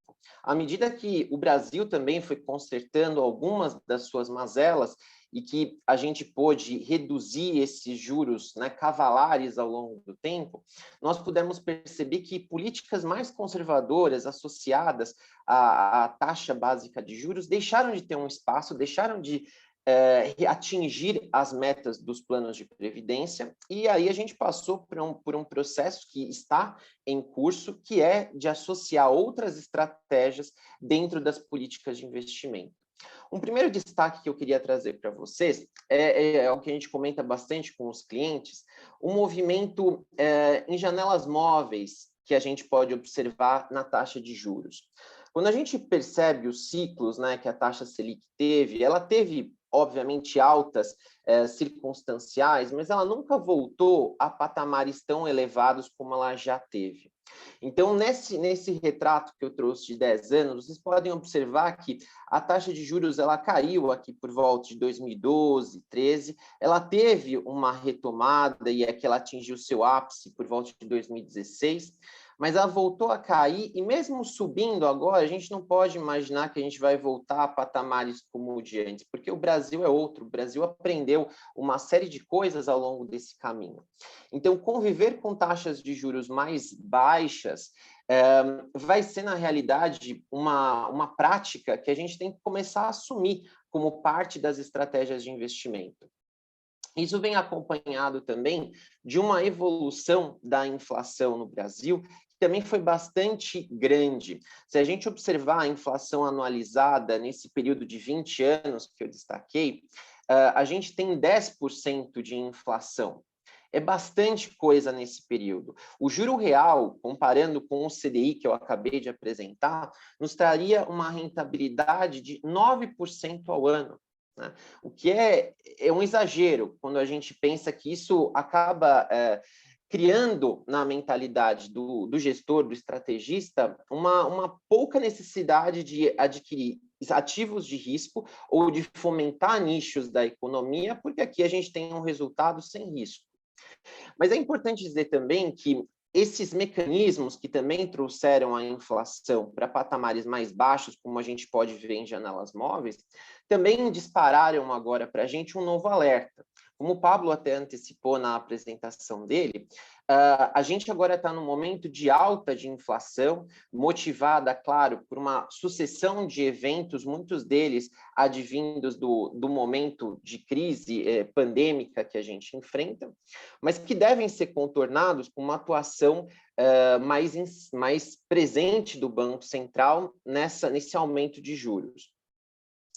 À medida que o Brasil também foi consertando algumas das suas mazelas e que a gente pôde reduzir esses juros, né, cavalares ao longo do tempo, nós pudemos perceber que políticas mais conservadoras associadas à taxa básica de juros deixaram de ter um espaço, deixaram de atingir as metas dos planos de previdência, e aí a gente passou por um processo que está em curso, que é de associar outras estratégias dentro das políticas de investimento. Um primeiro destaque que eu queria trazer para vocês é o que a gente comenta bastante com os clientes, o movimento em janelas móveis que a gente pode observar na taxa de juros. Quando a gente percebe os ciclos, né, que a taxa Selic teve, ela teve, obviamente, altas circunstanciais, mas ela nunca voltou a patamares tão elevados como ela já teve. Então, nesse retrato que eu trouxe de 10 anos, vocês podem observar que a taxa de juros ela caiu aqui por volta de 2012, 13, ela teve uma retomada e é que ela atingiu seu ápice por volta de 2016, mas ela voltou a cair e mesmo subindo agora, a gente não pode imaginar que a gente vai voltar a patamares como o de antes, porque o Brasil é outro, o Brasil aprendeu uma série de coisas ao longo desse caminho. Então, conviver com taxas de juros mais baixas vai ser, na realidade, uma prática que a gente tem que começar a assumir como parte das estratégias de investimento. Isso vem acompanhado também de uma evolução da inflação no Brasil, que também foi bastante grande. Se a gente observar a inflação anualizada nesse período de 20 anos que eu destaquei, a gente tem 10% de inflação. É bastante coisa nesse período. O juro real, comparando com o CDI que eu acabei de apresentar, nos traria uma rentabilidade de 9% ao ano. Né? O que é um exagero quando a gente pensa que isso acaba criando na mentalidade do gestor, do estrategista, uma pouca necessidade de adquirir ativos de risco ou de fomentar nichos da economia, porque aqui a gente tem um resultado sem risco. Mas é importante dizer também que esses mecanismos que também trouxeram a inflação para patamares mais baixos, como a gente pode ver em janelas móveis, também dispararam agora para a gente um novo alerta. Como o Pablo até antecipou na apresentação dele, a gente agora está num momento de alta de inflação, motivada, claro, por uma sucessão de eventos, muitos deles advindos do momento de crise pandêmica que a gente enfrenta, mas que devem ser contornados com uma atuação mais presente do Banco Central nesse aumento de juros.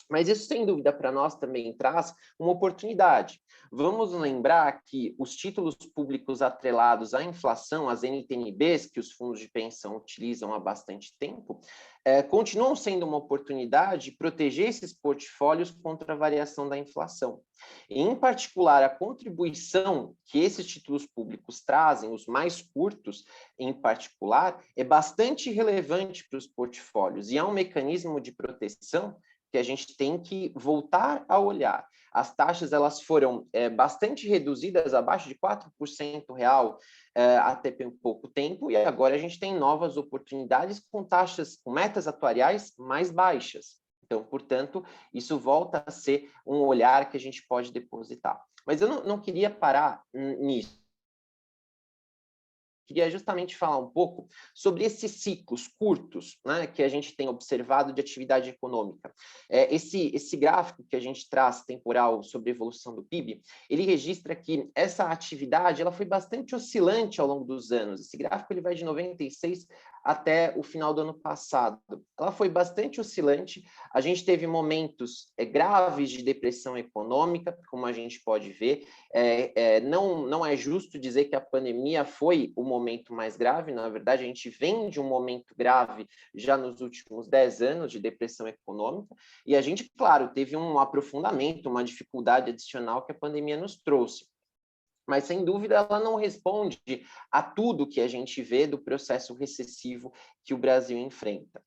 Mas isso, sem dúvida, para nós também traz uma oportunidade. Vamos lembrar que os títulos públicos atrelados à inflação, as NTNBs, que os fundos de pensão utilizam há bastante tempo, continuam sendo uma oportunidade de proteger esses portfólios contra a variação da inflação. E, em particular, a contribuição que esses títulos públicos trazem, os mais curtos em particular, é bastante relevante para os portfólios e é um mecanismo de proteção que a gente tem que voltar a olhar. As taxas elas foram bastante reduzidas, abaixo de 4% real até pouco tempo, e agora a gente tem novas oportunidades com taxas, com metas atuariais mais baixas. Então, portanto, isso volta a ser um olhar que a gente pode depositar. Mas eu não queria parar nisso. Queria justamente falar um pouco sobre esses ciclos curtos, né, que a gente tem observado de atividade econômica. Esse gráfico que a gente traz temporal sobre a evolução do PIB, ele registra que essa atividade ela foi bastante oscilante ao longo dos anos. Esse gráfico ele vai de 96 até o final do ano passado. Ela foi bastante oscilante, a gente teve momentos graves de depressão econômica, como a gente pode ver. Não é justo dizer que a pandemia foi o momento mais grave, na verdade a gente vem de um momento grave já nos últimos 10 anos de depressão econômica, e a gente, claro, teve um aprofundamento, uma dificuldade adicional que a pandemia nos trouxe. Mas, sem dúvida, ela não responde a tudo que a gente vê do processo recessivo que o Brasil enfrenta.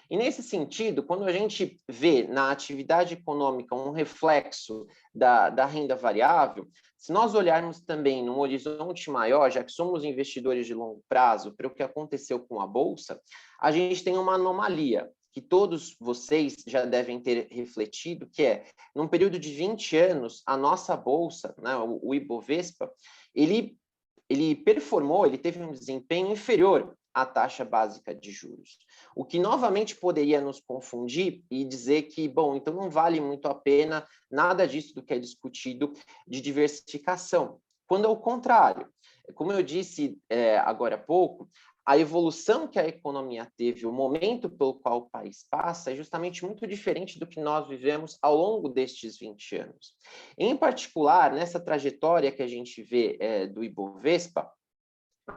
E nesse sentido, quando a gente vê na atividade econômica um reflexo da renda variável, se nós olharmos também num horizonte maior, já que somos investidores de longo prazo, para o que aconteceu com a Bolsa, a gente tem uma anomalia que todos vocês já devem ter refletido, que é, num período de 20 anos, a nossa Bolsa, né, o Ibovespa, ele performou, ele teve um desempenho inferior à taxa básica de juros, o que novamente poderia nos confundir e dizer que, bom, então não vale muito a pena nada disso do que é discutido de diversificação, quando é o contrário. Como eu disse agora há pouco, a evolução que a economia teve, o momento pelo qual o país passa, é justamente muito diferente do que nós vivemos ao longo destes 20 anos. Em particular, nessa trajetória que a gente vê do Ibovespa,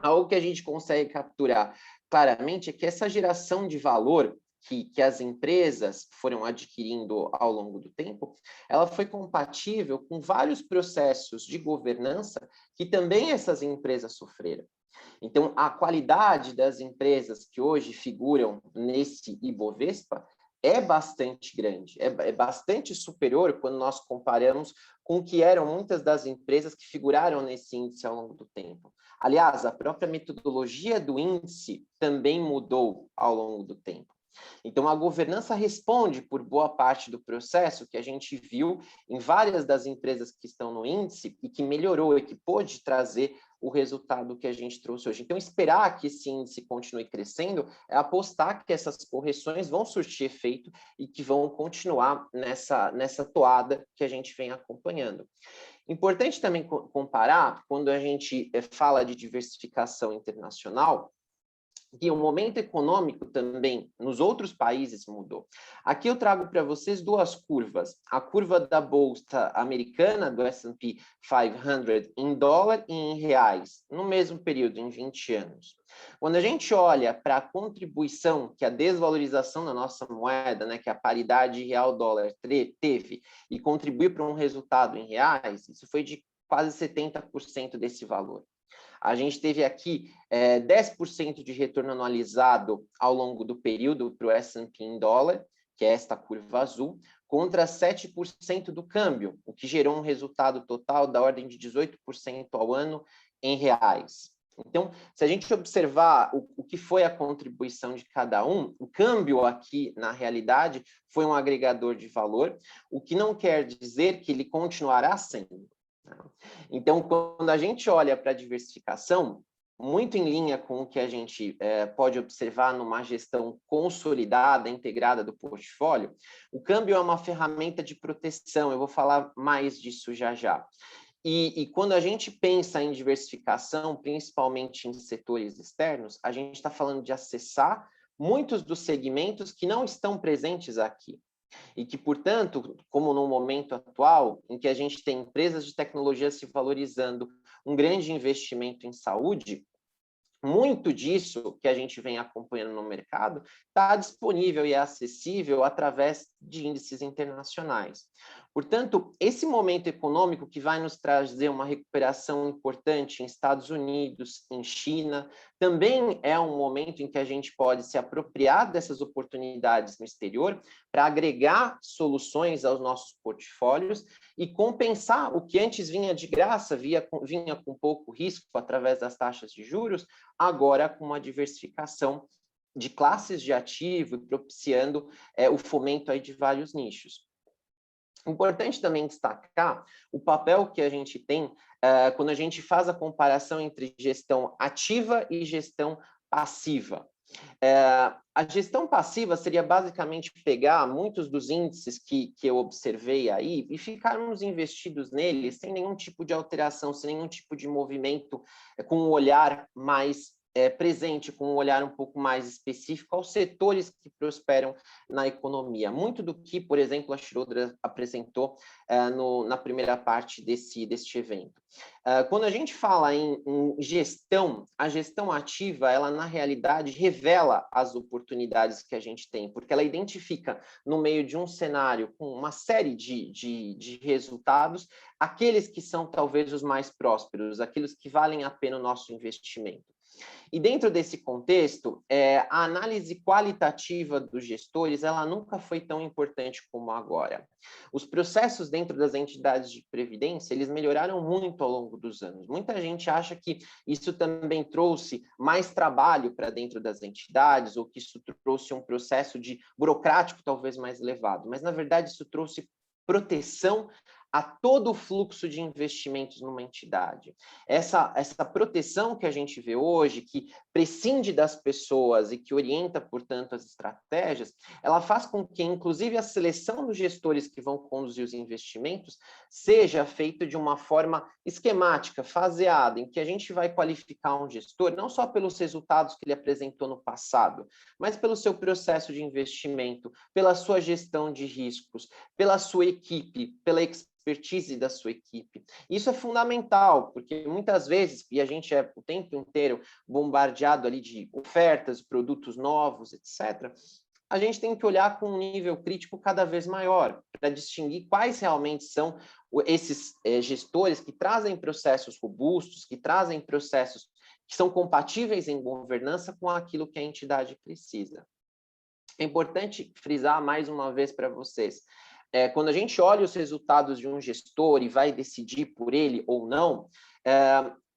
algo que a gente consegue capturar claramente é que essa geração de valor que as empresas foram adquirindo ao longo do tempo, ela foi compatível com vários processos de governança que também essas empresas sofreram. Então, a qualidade das empresas que hoje figuram nesse Ibovespa é bastante grande, é bastante superior quando nós comparamos com o que eram muitas das empresas que figuraram nesse índice ao longo do tempo. Aliás, a própria metodologia do índice também mudou ao longo do tempo. Então, a governança responde por boa parte do processo que a gente viu em várias das empresas que estão no índice e que melhorou e que pôde trazer o resultado que a gente trouxe hoje. Então, esperar que esse índice continue crescendo é apostar que essas correções vão surtir efeito e que vão continuar nessa toada que a gente vem acompanhando. Importante também comparar, quando a gente fala de diversificação internacional, que o momento econômico também nos outros países mudou. Aqui eu trago para vocês duas curvas. A curva da Bolsa Americana, do S&P 500, em dólar e em reais, no mesmo período, em 20 anos. Quando a gente olha para a contribuição que a desvalorização da nossa moeda, né, que a paridade real-dólar teve, e contribuiu para um resultado em reais, isso foi de quase 70% desse valor. A gente teve aqui 10% de retorno anualizado ao longo do período para o S&P em dólar, que é esta curva azul, contra 7% do câmbio, o que gerou um resultado total da ordem de 18% ao ano em reais. Então, se a gente observar o que foi a contribuição de cada um, o câmbio aqui, na realidade, foi um agregador de valor, o que não quer dizer que ele continuará sendo. Então, quando a gente olha para a diversificação, muito em linha com o que a gente pode observar numa gestão consolidada, integrada do portfólio, o câmbio é uma ferramenta de proteção, eu vou falar mais disso já já. E quando a gente pensa em diversificação, principalmente em setores externos, a gente está falando de acessar muitos dos segmentos que não estão presentes aqui. E que, portanto, como no momento atual, em que a gente tem empresas de tecnologia se valorizando, um grande investimento em saúde, muito disso que a gente vem acompanhando no mercado está disponível e é acessível através de índices internacionais. Portanto, esse momento econômico que vai nos trazer uma recuperação importante em Estados Unidos, em China, também é um momento em que a gente pode se apropriar dessas oportunidades no exterior para agregar soluções aos nossos portfólios e compensar o que antes vinha de graça, vinha com pouco risco através das taxas de juros, agora com uma diversificação de classes de ativo e propiciando o fomento aí de vários nichos. Importante também destacar o papel que a gente tem quando a gente faz a comparação entre gestão ativa e gestão passiva. A gestão passiva seria basicamente pegar muitos dos índices que eu observei aí e ficarmos investidos neles sem nenhum tipo de alteração, sem nenhum tipo de movimento, com um olhar mais presente, com um olhar um pouco mais específico aos setores que prosperam na economia. Muito do que, por exemplo, a Schroders apresentou na primeira parte deste evento. Quando a gente fala em gestão, a gestão ativa, ela na realidade revela as oportunidades que a gente tem, porque ela identifica no meio de um cenário com uma série de resultados, aqueles que são talvez os mais prósperos, aqueles que valem a pena o nosso investimento. E dentro desse contexto, a análise qualitativa dos gestores, ela nunca foi tão importante como agora. Os processos dentro das entidades de previdência, eles melhoraram muito ao longo dos anos. Muita gente acha que isso também trouxe mais trabalho para dentro das entidades, ou que isso trouxe um processo burocrático talvez mais elevado, mas na verdade isso trouxe proteção a todo o fluxo de investimentos numa entidade. Essa proteção que a gente vê hoje, que prescinde das pessoas e que orienta, portanto, as estratégias, ela faz com que, inclusive, a seleção dos gestores que vão conduzir os investimentos seja feita de uma forma esquemática, faseada, em que a gente vai qualificar um gestor não só pelos resultados que ele apresentou no passado, mas pelo seu processo de investimento, pela sua gestão de riscos, pela sua equipe, pela expertise da sua equipe. Isso é fundamental, porque muitas vezes, e a gente é o tempo inteiro bombardeado ali de ofertas, produtos novos, etc., a gente tem que olhar com um nível crítico cada vez maior, para distinguir quais realmente são esses gestores que trazem processos robustos, que trazem processos que são compatíveis em governança com aquilo que a entidade precisa. É importante frisar mais uma vez para vocês, quando a gente olha os resultados de um gestor e vai decidir por ele ou não,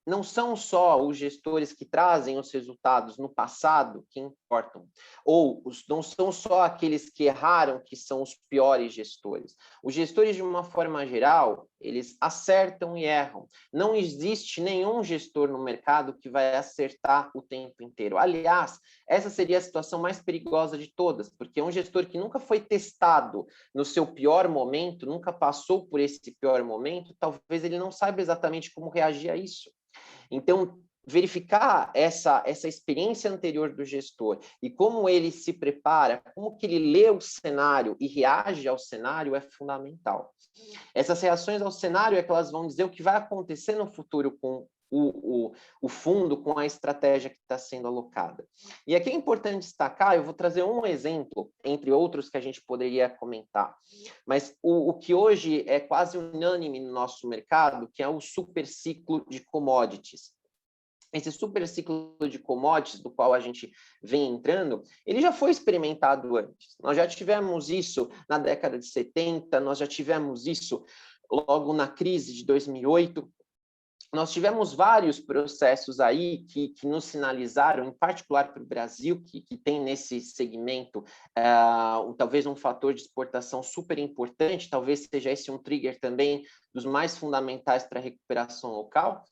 não são só os gestores que trazem os resultados no passado que importam, ou não são só aqueles que erraram que são os piores gestores. Os gestores, de uma forma geral, eles acertam e erram. Não existe nenhum gestor no mercado que vai acertar o tempo inteiro. Aliás, essa seria a situação mais perigosa de todas, porque um gestor que nunca foi testado no seu pior momento, nunca passou por esse pior momento, talvez ele não saiba exatamente como reagir a isso. Então, verificar essa experiência anterior do gestor e como ele se prepara, como que ele lê o cenário e reage ao cenário é fundamental. Essas reações ao cenário é que elas vão dizer o que vai acontecer no futuro com o fundo, com a estratégia que está sendo alocada. E aqui é importante destacar, eu vou trazer um exemplo, entre outros que a gente poderia comentar, mas o que hoje é quase unânime no nosso mercado, que é o super ciclo de commodities. Esse super ciclo de commodities, do qual a gente vem entrando, ele já foi experimentado antes. Nós já tivemos isso na década de 70, nós já tivemos isso logo na crise de 2008, nós tivemos vários processos aí que nos sinalizaram, em particular para o Brasil, que tem nesse segmento talvez um fator de exportação super importante, talvez seja esse um trigger também dos mais fundamentais para a recuperação local.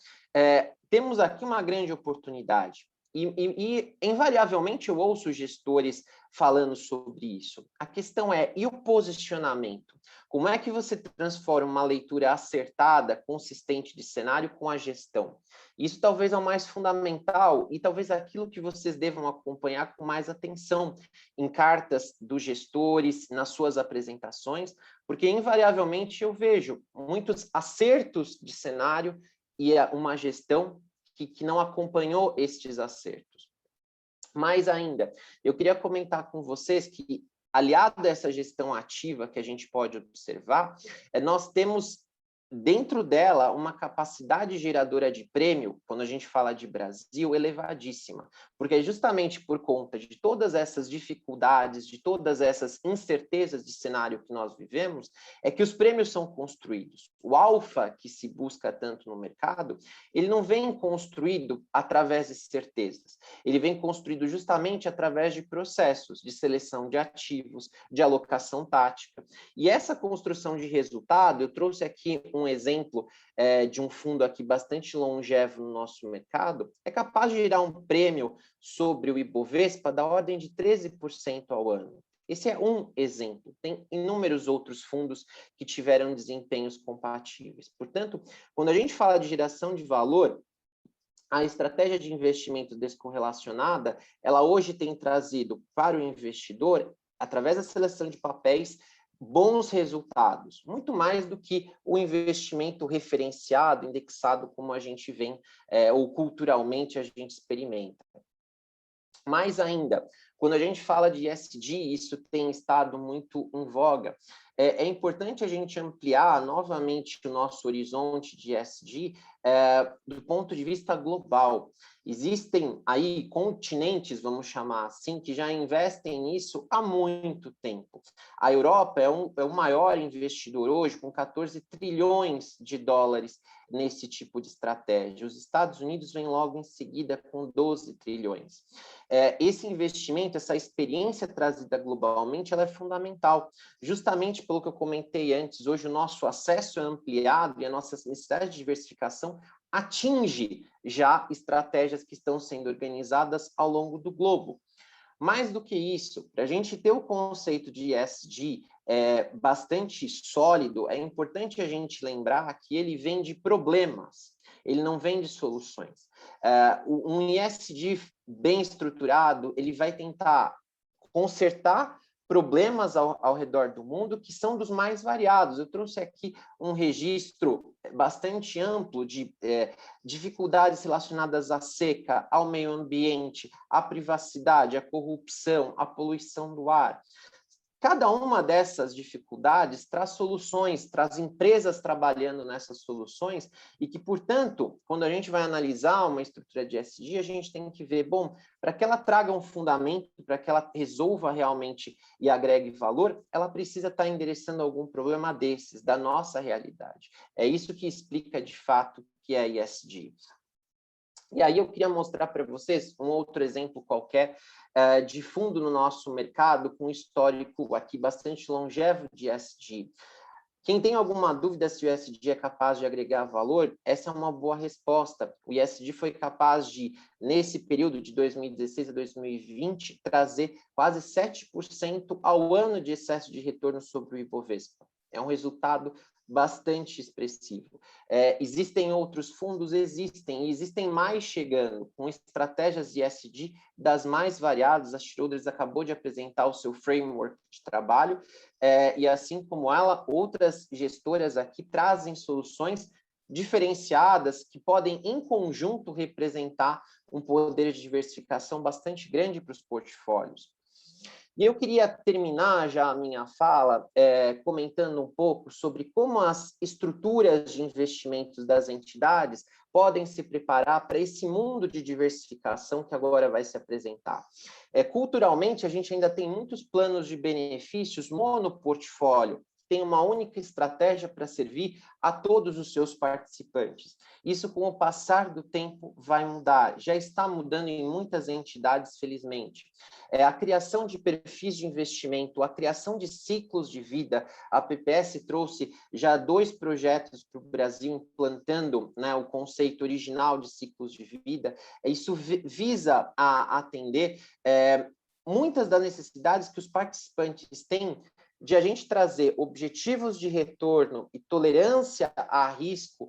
Temos aqui uma grande oportunidade. E invariavelmente eu ouço gestores falando sobre isso. A questão é, e o posicionamento? Como é que você transforma uma leitura acertada, consistente de cenário com a gestão? Isso talvez é o mais fundamental e talvez aquilo que vocês devam acompanhar com mais atenção em cartas dos gestores, nas suas apresentações, porque invariavelmente eu vejo muitos acertos de cenário e uma gestão que não acompanhou estes acertos. Mais ainda, eu queria comentar com vocês que, aliado a essa gestão ativa que a gente pode observar, nós temos dentro dela uma capacidade geradora de prêmio, quando a gente fala de Brasil, elevadíssima, porque é justamente por conta de todas essas dificuldades, de todas essas incertezas de cenário que nós vivemos, é que os prêmios são construídos. O alfa que se busca tanto no mercado, ele não vem construído através de certezas, ele vem construído justamente através de processos de seleção de ativos, de alocação tática. E essa construção de resultado, eu trouxe aqui um exemplo de um fundo aqui bastante longevo no nosso mercado, é capaz de gerar um prêmio sobre o Ibovespa da ordem de 13% ao ano. Esse é um exemplo. Tem inúmeros outros fundos que tiveram desempenhos compatíveis. Portanto, quando a gente fala de geração de valor, a estratégia de investimento descorrelacionada, ela hoje tem trazido para o investidor, através da seleção de papéis, bons resultados, muito mais do que o investimento referenciado, indexado, como a gente vem, ou culturalmente a gente experimenta. Mais ainda, quando a gente fala de ESG, isso tem estado muito em voga. é importante a gente ampliar novamente o nosso horizonte de ESG do ponto de vista global. Existem aí continentes, vamos chamar assim, que já investem nisso há muito tempo. A Europa é o maior investidor hoje, com 14 trilhões de dólares nesse tipo de estratégia. Os Estados Unidos vêm logo em seguida com 12 trilhões. Esse investimento, essa experiência trazida globalmente, ela é fundamental, justamente pelo que eu comentei antes. Hoje o nosso acesso é ampliado e a nossa necessidade de diversificação atinge já estratégias que estão sendo organizadas ao longo do globo. Mais do que isso, para a gente ter o conceito de ESG bastante sólido, é importante a gente lembrar que ele vem de problemas, ele não vem de soluções. Um ESG bem estruturado, ele vai tentar consertar problemas ao redor do mundo que são dos mais variados. Eu trouxe aqui um registro bastante amplo de dificuldades relacionadas à seca, ao meio ambiente, à privacidade, à corrupção, à poluição do ar. Cada uma dessas dificuldades traz soluções, traz empresas trabalhando nessas soluções e que, portanto, quando a gente vai analisar uma estrutura de ESG, a gente tem que ver, bom, para que ela traga um fundamento, para que ela resolva realmente e agregue valor, ela precisa estar endereçando algum problema desses, da nossa realidade. É isso que explica, de fato, o que é ESG. E aí eu queria mostrar para vocês um outro exemplo qualquer de fundo no nosso mercado, com histórico aqui bastante longevo de ESG. Quem tem alguma dúvida se o ESG é capaz de agregar valor, essa é uma boa resposta. O ESG foi capaz de, nesse período de 2016 a 2020, trazer quase 7% ao ano de excesso de retorno sobre o Ibovespa. É um resultado bastante expressivo. Existem outros fundos? Existem mais chegando, com estratégias de ESG das mais variadas. A Schroders acabou de apresentar o seu framework de trabalho, e assim como ela, outras gestoras aqui trazem soluções diferenciadas que podem, em conjunto, representar um poder de diversificação bastante grande para os portfólios. E eu queria terminar já a minha fala comentando um pouco sobre como as estruturas de investimentos das entidades podem se preparar para esse mundo de diversificação que agora vai se apresentar. Culturalmente, a gente ainda tem muitos planos de benefícios monoportfólio, tem uma única estratégia para servir a todos os seus participantes. Isso, com o passar do tempo, vai mudar. Já está mudando em muitas entidades, felizmente. A criação de perfis de investimento, a criação de ciclos de vida. A PPS trouxe já 2 projetos para o Brasil, implantando, né, o conceito original de ciclos de vida. Isso visa a atender muitas das necessidades que os participantes têm de a gente trazer objetivos de retorno e tolerância a risco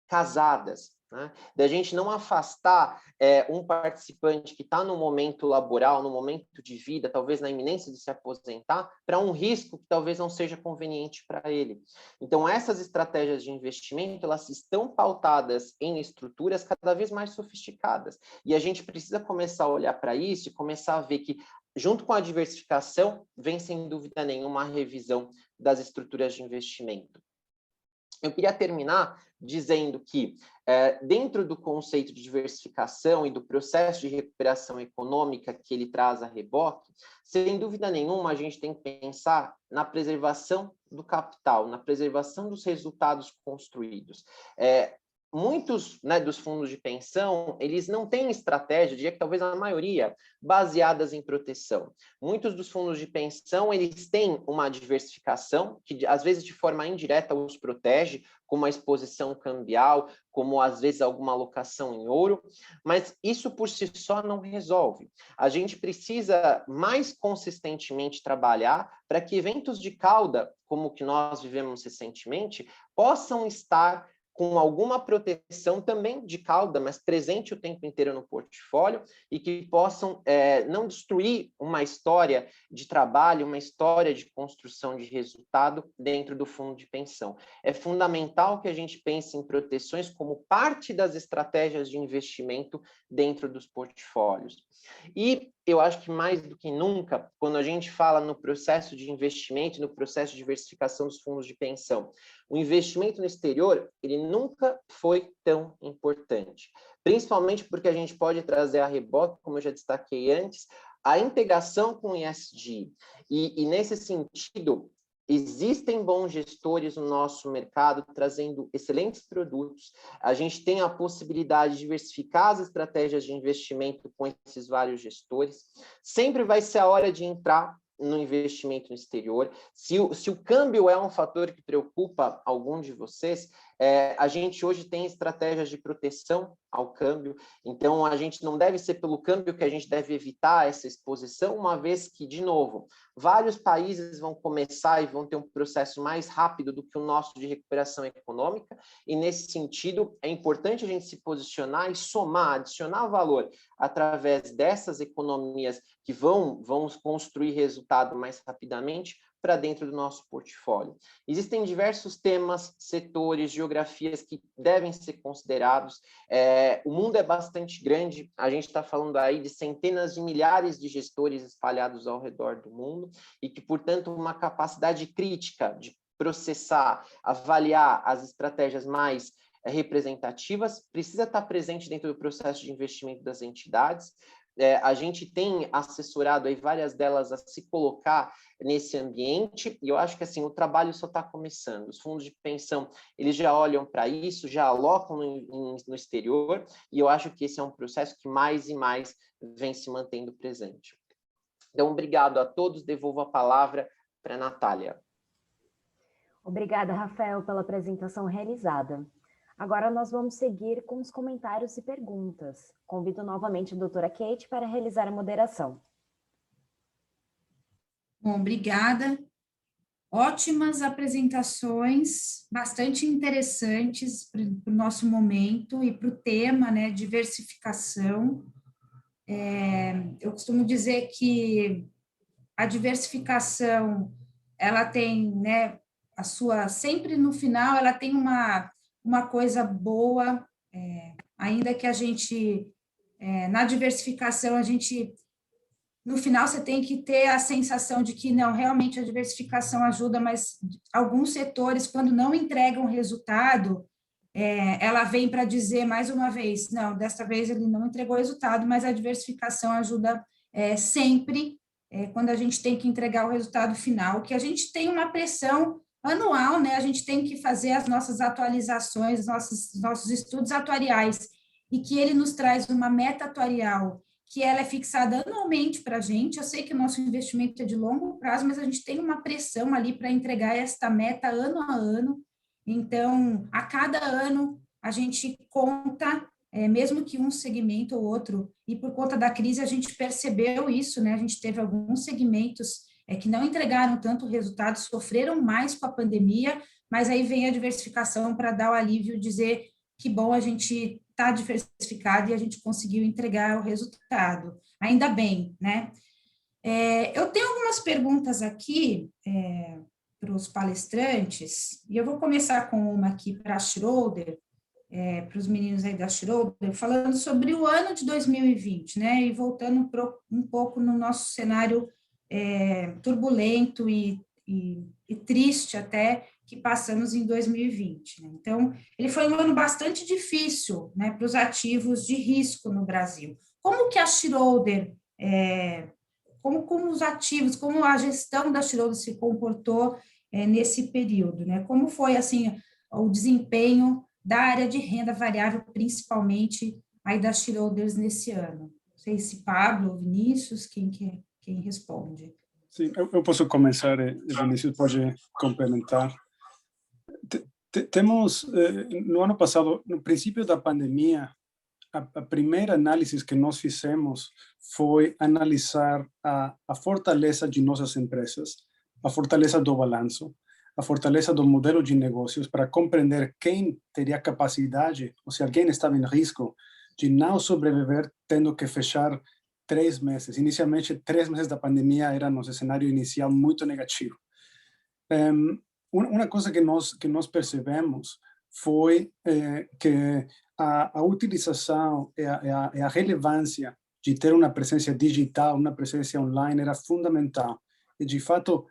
casadas, né? Da gente não afastar um participante que está no momento laboral, no momento de vida, talvez na iminência de se aposentar, para um risco que talvez não seja conveniente para ele. Então, essas estratégias de investimento, elas estão pautadas em estruturas cada vez mais sofisticadas. E a gente precisa começar a olhar para isso e começar a ver que, junto com a diversificação, vem, sem dúvida nenhuma, a revisão das estruturas de investimento. Eu queria terminar dizendo que, dentro do conceito de diversificação e do processo de recuperação econômica que ele traz a reboque, sem dúvida nenhuma, a gente tem que pensar na preservação do capital, na preservação dos resultados construídos. Muitos, né, dos fundos de pensão, eles não têm estratégia, diria que talvez a maioria, baseadas em proteção. Muitos dos fundos de pensão, eles têm uma diversificação que, às vezes, de forma indireta, os protege, como a exposição cambial, como, às vezes, alguma alocação em ouro, mas isso por si só não resolve. A gente precisa mais consistentemente trabalhar para que eventos de cauda, como o que nós vivemos recentemente, possam estar com alguma proteção também de cauda, mas presente o tempo inteiro no portfólio e que possam não destruir uma história de trabalho, uma história de construção de resultado dentro do fundo de pensão. É fundamental que a gente pense em proteções como parte das estratégias de investimento dentro dos portfólios. E eu acho que mais do que nunca, quando a gente fala no processo de investimento, no processo de diversificação dos fundos de pensão, o investimento no exterior, ele nunca foi tão importante, principalmente porque a gente pode trazer a reboque, como eu já destaquei antes, a integração com o ESG. E nesse sentido, existem bons gestores no nosso mercado trazendo excelentes produtos. A gente tem a possibilidade de diversificar as estratégias de investimento com esses vários gestores. Sempre vai ser a hora de entrar no investimento no exterior. Se o câmbio é um fator que preocupa algum de vocês, a gente hoje tem estratégias de proteção ao câmbio, então a gente não deve ser pelo câmbio que a gente deve evitar essa exposição, uma vez que, de novo, vários países vão começar e vão ter um processo mais rápido do que o nosso de recuperação econômica, e nesse sentido é importante a gente se posicionar e somar, adicionar valor através dessas economias que vão construir resultado mais rapidamente para dentro do nosso portfólio. Existem diversos temas, setores, geografias que devem ser considerados. O mundo é bastante grande, a gente está falando aí de centenas de milhares de gestores espalhados ao redor do mundo e que, portanto, uma capacidade crítica de processar, avaliar as estratégias mais representativas precisa estar presente dentro do processo de investimento das entidades. A gente tem assessorado aí várias delas a se colocar nesse ambiente, e eu acho que assim, o trabalho só está começando. Os fundos de pensão, eles já olham para isso, já alocam no exterior, e eu acho que esse é um processo que mais e mais vem se mantendo presente. Então, obrigado a todos, devolvo a palavra para a Natália. Obrigada, Rafael, pela apresentação realizada. Agora nós vamos seguir com os comentários e perguntas. Convido novamente a doutora Kate para realizar a moderação. Bom, obrigada. Ótimas apresentações, bastante interessantes para o nosso momento e para o tema, né, diversificação. Eu costumo dizer que a diversificação, ela tem, né, a sua, sempre no final, ela tem uma coisa boa, ainda que a gente, na diversificação, a gente, no final, você tem que ter a sensação de que, não, realmente a diversificação ajuda, mas alguns setores, quando não entregam resultado, ela vem para dizer, mais uma vez, não, desta vez ele não entregou resultado, mas a diversificação ajuda sempre, quando a gente tem que entregar o resultado final, que a gente tem uma pressão anual, né? A gente tem que fazer as nossas atualizações, nossos estudos atuariais, e que ele nos traz uma meta atuarial, que ela é fixada anualmente para a gente. Eu sei que o nosso investimento é de longo prazo, mas a gente tem uma pressão ali para entregar esta meta ano a ano. Então, a cada ano, a gente conta, mesmo que um segmento ou outro, e por conta da crise a gente percebeu isso, né? A gente teve alguns segmentos que não entregaram tanto resultado, sofreram mais com a pandemia, mas aí vem a diversificação para dar o alívio, dizer que bom, a gente está diversificado e a gente conseguiu entregar o resultado. Ainda bem, né? Eu tenho algumas perguntas aqui para os palestrantes, e eu vou começar com uma aqui para a Schroeder, para os meninos aí da Schroeder, falando sobre o ano de 2020, né? E voltando um pouco no nosso cenário turbulento e triste até que passamos em 2020. Né? Então, ele foi um ano bastante difícil, né, para os ativos de risco no Brasil. Como que a Schroeder, como os ativos, como a gestão da Schroeder se comportou nesse período? Né? Como foi assim o desempenho da área de renda variável, principalmente aí das Schroders nesse ano? Não sei se Pablo ou Vinícius, quem responde? Sim, eu posso começar, Vinícius pode complementar. Temos, no ano passado, no princípio da pandemia, a primeira análise que nós fizemos foi analisar a fortaleza de nossas empresas, a fortaleza do balanço, a fortaleza do modelo de negócios, para compreender quem teria capacidade, ou se alguém estava em risco de não sobreviver tendo que fechar 3 meses. Inicialmente, 3 meses da pandemia era nosso cenário inicial muito negativo. Uma coisa que nós percebemos foi que a utilização e a relevância de ter uma presença digital, uma presença online, era fundamental. E, de fato,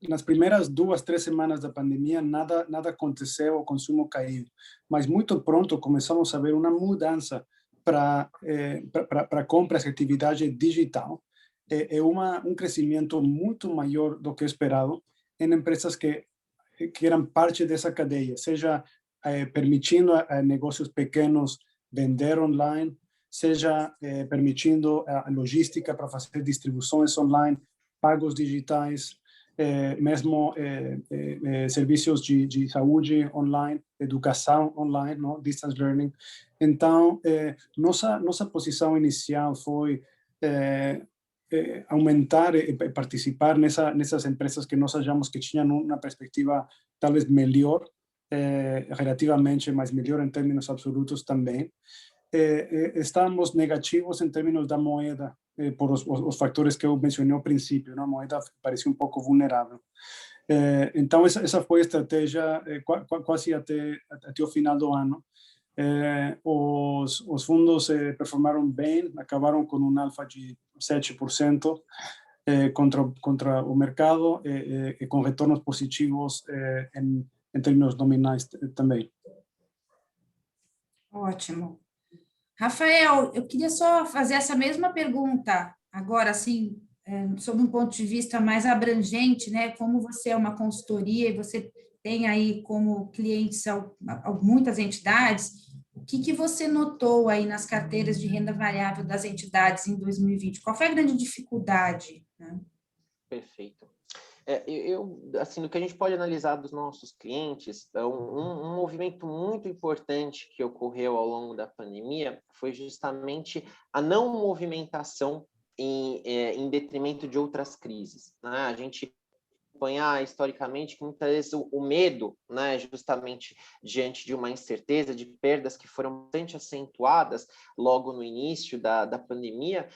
nas primeiras 2, 3 semanas da pandemia, nada aconteceu, o consumo caiu. Mas muito pronto começamos a ver uma mudança para compras e atividade digital. Um crescimento muito maior do que esperado em empresas que eram parte dessa cadeia, seja permitindo a negócios pequenos vender online, seja permitindo a logística para fazer distribuições online, pagos digitais, mesmo serviços de saúde online, educação online, não? Distance learning. Então, nossa posição inicial foi aumentar e participar nessas empresas que nós achamos que tinham uma perspectiva talvez melhor, relativamente, mas melhor em termos absolutos também. Estamos negativos em termos da moeda, por os fatores que eu mencionei ao princípio, a moeda parecia um pouco vulnerável. Então, essa foi a estratégia quase até o final do ano. Os fundos performaram bem, acabaram com um alfa de 7% contra o mercado e com retornos positivos em termos nominais também. Ótimo. Rafael, eu queria só fazer essa mesma pergunta, agora, assim, sob um ponto de vista mais abrangente, né? Como você é uma consultoria e você tem aí como clientes muitas entidades, o que você notou aí nas carteiras de renda variável das entidades em 2020? Qual foi a grande dificuldade, né? Perfeito. Assim, no que a gente pode analisar dos nossos clientes, um movimento muito importante que ocorreu ao longo da pandemia foi justamente a não movimentação em detrimento de outras crises, né? A gente acompanhar historicamente que muitas vezes o medo, né, justamente diante de uma incerteza, de perdas que foram bastante acentuadas logo no início da pandemia,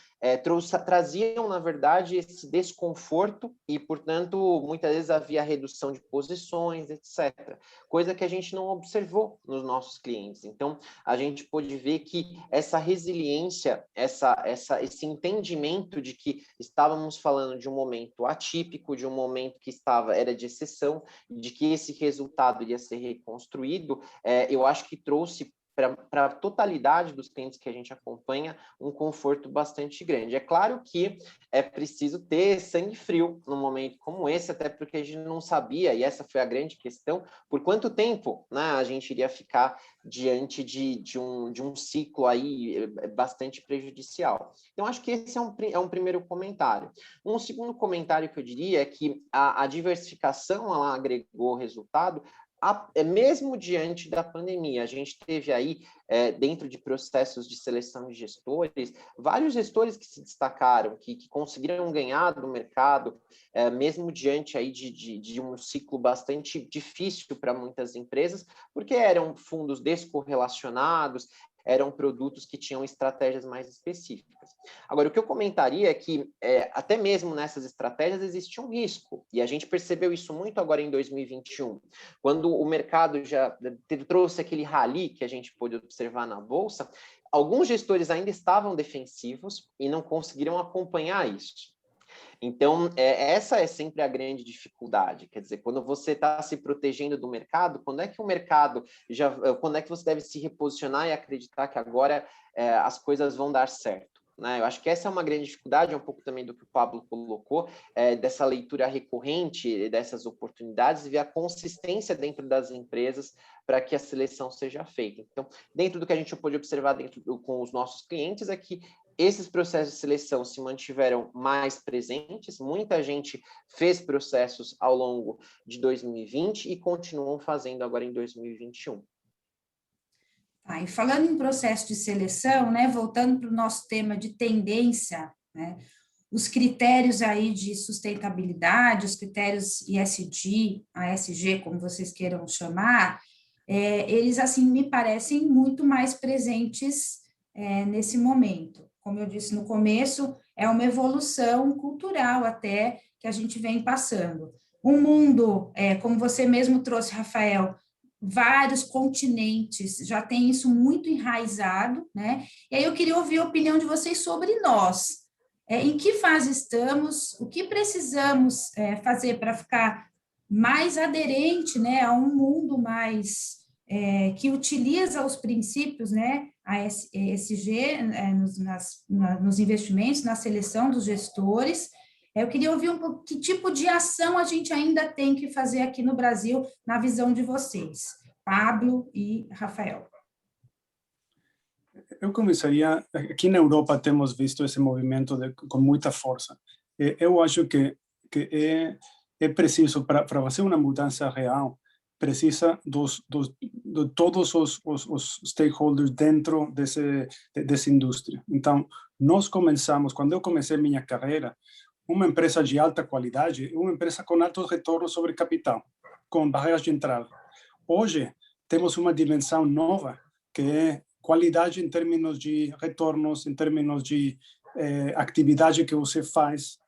traziam, na verdade, esse desconforto e, portanto, muitas vezes havia redução de posições, etc. Coisa que a gente não observou nos nossos clientes. Então, a gente pôde ver que essa resiliência, esse entendimento de que estávamos falando de um momento atípico, de um momento que era de exceção, de que esse resultado iria ser reconstruído, eu acho que trouxe para a totalidade dos clientes que a gente acompanha um conforto bastante grande. É claro que é preciso ter sangue frio num momento como esse, até porque a gente não sabia, e essa foi a grande questão, por quanto tempo, né, a gente iria ficar diante de um ciclo aí bastante prejudicial. Então, acho que esse é um primeiro comentário. Um segundo comentário que eu diria é que a diversificação ela agregou resultado, mesmo diante da pandemia. A gente teve aí, dentro de processos de seleção de gestores, vários gestores que se destacaram, que conseguiram ganhar do mercado, mesmo diante aí de um ciclo bastante difícil para muitas empresas, porque eram fundos descorrelacionados, eram produtos que tinham estratégias mais específicas. Agora, o que eu comentaria é que, até mesmo nessas estratégias, existe um risco, e a gente percebeu isso muito agora em 2021, quando o mercado já trouxe aquele rally que a gente pôde observar na Bolsa, alguns gestores ainda estavam defensivos e não conseguiram acompanhar isso. Então, essa é sempre a grande dificuldade, quer dizer, quando você está se protegendo do mercado, quando é que você deve se reposicionar e acreditar que agora as coisas vão dar certo? Né? Eu acho que essa é uma grande dificuldade, é um pouco também do que o Pablo colocou, dessa leitura recorrente, dessas oportunidades, e ver a consistência dentro das empresas para que a seleção seja feita. Então, dentro do que a gente pode observar com os nossos clientes é que esses processos de seleção se mantiveram mais presentes, muita gente fez processos ao longo de 2020 e continuam fazendo agora em 2021. E falando em processo de seleção, né, voltando para o nosso tema de tendência, né, os critérios aí de sustentabilidade, os critérios ESG, ASG, como vocês queiram chamar, eles, assim, me parecem muito mais presentes nesse momento. Como eu disse no começo, é uma evolução cultural até que a gente vem passando. Um mundo, como você mesmo trouxe, Rafael, vários continentes já têm isso muito enraizado, né? E aí eu queria ouvir a opinião de vocês sobre nós. Em que fase estamos, o que precisamos fazer para ficar mais aderente, né, a um mundo mais que utiliza os princípios, né, a ESG nos investimentos, na seleção dos gestores. Eu queria ouvir um pouco que tipo de ação a gente ainda tem que fazer aqui no Brasil, na visão de vocês, Pablo e Rafael. Eu começaria, aqui na Europa temos visto esse movimento com muita força. Eu acho que é preciso, para fazer uma mudança real, precisa de todos os stakeholders dentro dessa indústria. Então, nós começamos, quando eu comecei minha carreira, uma empresa de alta qualidade, uma empresa com altos retornos sobre capital, com barreiras de entrada. Hoje, temos uma dimensão nova, que é qualidade em termos de retornos, em termos de atividade que você faz,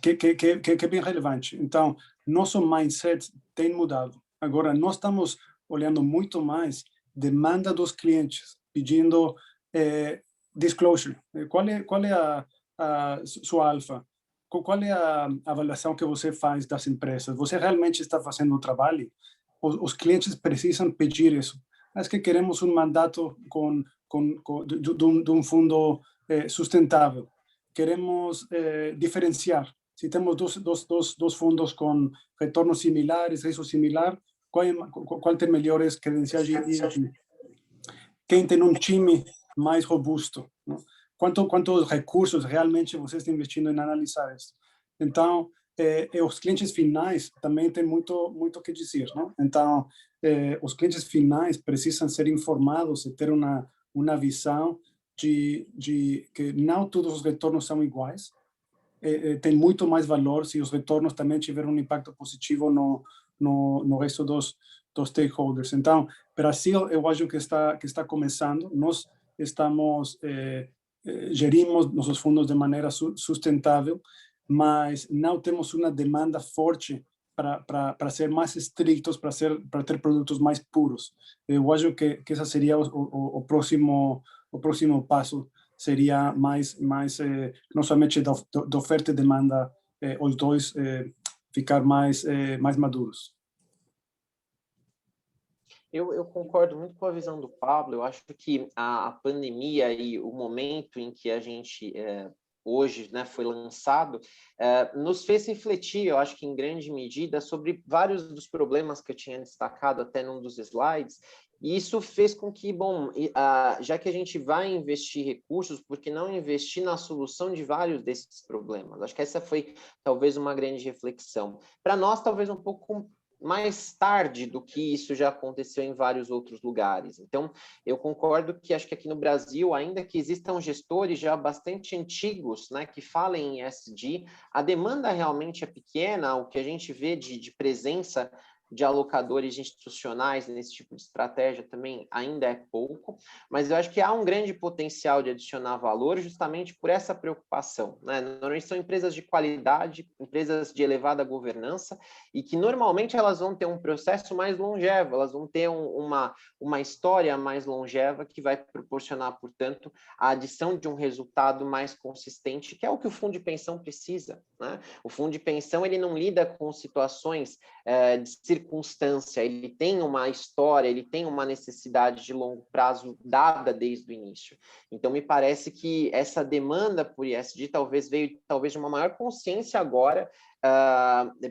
que é bem relevante. Então, nosso mindset tem mudado. Agora, nós estamos olhando muito mais demanda dos clientes, pedindo disclosure. Qual é a sua alfa? Qual é a avaliação que você faz das empresas? Você realmente está fazendo o trabalho? Os clientes precisam pedir isso. Acho que queremos um mandato de um fundo sustentável. Queremos diferenciar. Se temos dois fundos com retornos similares, risco similar, qual tem melhores credenciais? Quem tem um time mais robusto? Não? Quantos recursos realmente você está investindo em analisar isso? Então, os clientes finais também têm muito o que dizer, não? Então, os clientes finais precisam ser informados e ter uma visão de que não todos os retornos são iguais. Tem muito mais valor se os retornos também tiverem um impacto positivo no resto dos stakeholders. Então, Brasil, eu acho que está começando. Nós gerimos nossos fundos de maneira sustentável, mas não temos uma demanda forte para ser mais estrictos, para ter produtos mais puros. Eu acho que esse seria o próximo passo, seria mais não somente da oferta e demanda, os dois ficar mais maduros. Eu concordo muito com a visão do Pablo. Eu acho que a pandemia e o momento em que a gente hoje, né, foi lançado, nos fez refletir, eu acho que em grande medida, sobre vários dos problemas que eu tinha destacado até num dos slides, e isso fez com que, já que a gente vai investir recursos, por que não investir na solução de vários desses problemas? Acho que essa foi talvez uma grande reflexão. Para nós, talvez um pouco mais tarde do que isso já aconteceu em vários outros lugares. Então, eu concordo que acho que aqui no Brasil, ainda que existam gestores já bastante antigos, né, que falem em ESG, a demanda realmente é pequena, o que a gente vê de presença de alocadores institucionais nesse tipo de estratégia também ainda é pouco, mas eu acho que há um grande potencial de adicionar valor justamente por essa preocupação, né? Normalmente são empresas de qualidade, empresas de elevada governança, e que normalmente elas vão ter um processo mais longevo, elas vão ter uma história mais longeva que vai proporcionar, portanto, a adição de um resultado mais consistente, que é o que o fundo de pensão precisa, né? O fundo de pensão, ele não lida com situações de circunstância, ele tem uma história, ele tem uma necessidade de longo prazo dada desde o início. Então, me parece que essa demanda por ESG veio de uma maior consciência agora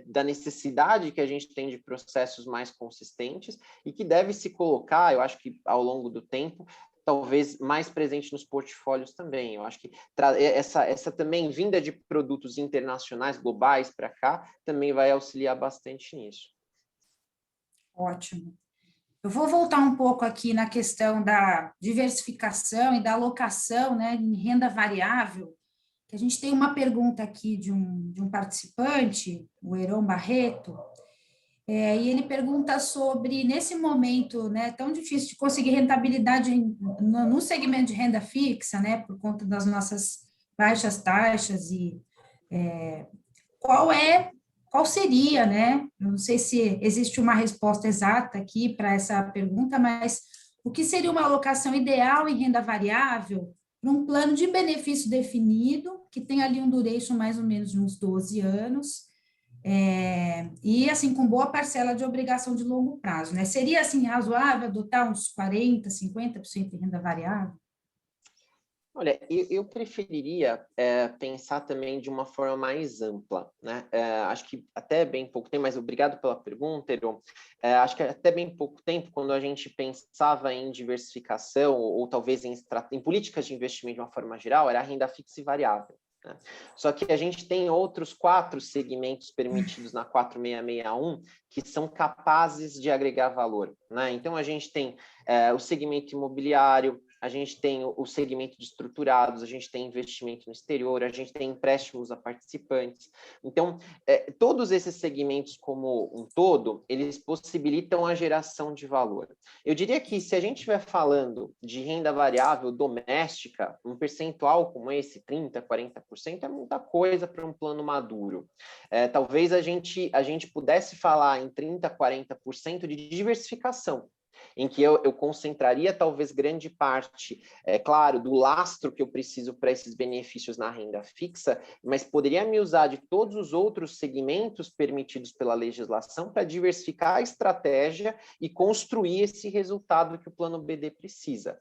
da necessidade que a gente tem de processos mais consistentes e que deve se colocar, eu acho que ao longo do tempo, talvez mais presente nos portfólios também. Eu acho que essa também vinda de produtos internacionais, globais para cá, também vai auxiliar bastante nisso. Ótimo. Eu vou voltar um pouco aqui na questão da diversificação e da alocação, né, em renda variável, que a gente tem uma pergunta aqui de um participante, o Heron Barreto, e ele pergunta sobre, nesse momento, né, tão difícil de conseguir rentabilidade no segmento de renda fixa, né, por conta das nossas baixas taxas, e qual é qual seria, né? Eu não sei se existe uma resposta exata aqui para essa pergunta, mas o que seria uma alocação ideal em renda variável para um plano de benefício definido, que tem ali um duration mais ou menos de uns 12 anos, e assim, com boa parcela de obrigação de longo prazo, né? Seria assim razoável adotar uns 40%, 50% em renda variável? Olha, eu preferiria pensar também de uma forma mais ampla, né? Acho que até bem pouco tempo, mas obrigado pela pergunta, Heron. Acho que até bem pouco tempo, quando a gente pensava em diversificação, ou talvez em políticas de investimento de uma forma geral, era a renda fixa e variável, né? Só que a gente tem outros 4 segmentos permitidos na 4661 que são capazes de agregar valor, né? Então, a gente tem o segmento imobiliário, a gente tem o segmento de estruturados, a gente tem investimento no exterior, a gente tem empréstimos a participantes. Então, todos esses segmentos como um todo, eles possibilitam a geração de valor. Eu diria que se a gente estiver falando de renda variável doméstica, um percentual como esse, 30%, 40%, é muita coisa para um plano maduro. Talvez a gente pudesse falar em 30%, 40% de diversificação, em que eu concentraria talvez grande parte, claro, do lastro que eu preciso para esses benefícios na renda fixa, mas poderia me usar de todos os outros segmentos permitidos pela legislação para diversificar a estratégia e construir esse resultado que o plano BD precisa,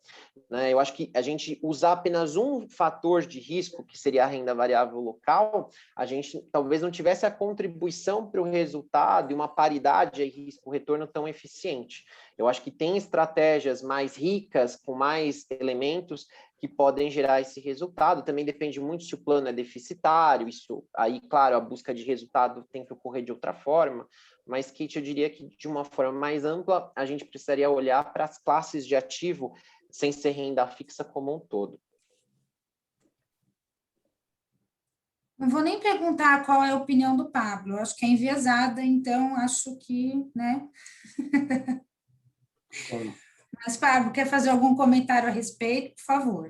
né? Eu acho que a gente usar apenas um fator de risco, que seria a renda variável local, a gente talvez não tivesse a contribuição para o resultado e uma paridade aí risco-retorno tão eficiente. Eu acho que tem estratégias mais ricas, com mais elementos, que podem gerar esse resultado. Também depende muito se o plano é deficitário, isso aí, claro, a busca de resultado tem que ocorrer de outra forma, mas, Kate, eu diria que de uma forma mais ampla, a gente precisaria olhar para as classes de ativo, sem ser renda fixa como um todo. Não vou nem perguntar qual é a opinião do Pablo, eu acho que é enviesada, então acho que, né? Mas, Pablo, quer fazer algum comentário a respeito, por favor?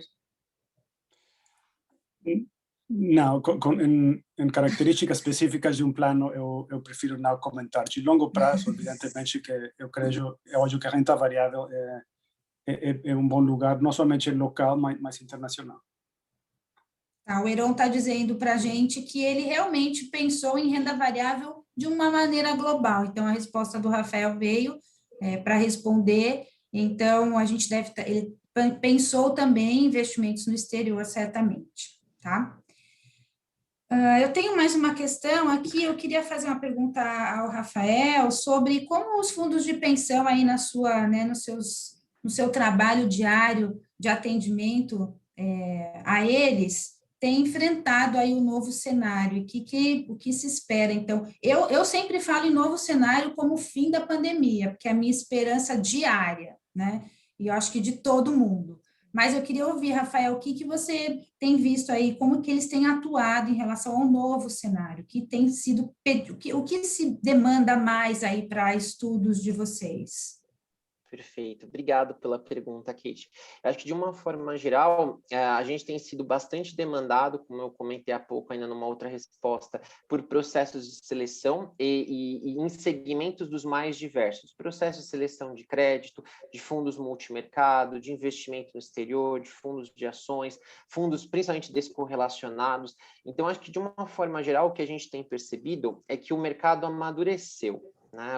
Não, em características específicas de um plano, eu prefiro não comentar. De longo prazo, evidentemente, que eu acho que a renda variável é um bom lugar, não somente local, mas internacional. Tá, o Heron está dizendo para a gente que ele realmente pensou em renda variável de uma maneira global. Então, a resposta do Rafael veio para responder. Então, a gente ele pensou também em investimentos no exterior, certamente, tá? Eu tenho mais uma questão aqui, eu queria fazer uma pergunta ao Rafael sobre como os fundos de pensão aí na sua, né, no seu trabalho diário de atendimento a eles têm enfrentado aí o novo cenário e o que se espera. Então, eu sempre falo em novo cenário como o fim da pandemia, porque é a minha esperança diária, né? E eu acho que de todo mundo. Mas eu queria ouvir, Rafael, o que você tem visto aí, como que eles têm atuado em relação ao novo cenário, que tem sido, o que se demanda mais aí para estudos de vocês? Perfeito, obrigado pela pergunta, Kate. Eu acho que, de uma forma geral, a gente tem sido bastante demandado, como eu comentei há pouco, ainda numa outra resposta, por processos de seleção e em segmentos dos mais diversos. Processos de seleção de crédito, de fundos multimercado, de investimento no exterior, de fundos de ações, fundos principalmente descorrelacionados. Então, acho que, de uma forma geral, o que a gente tem percebido é que o mercado amadureceu, né?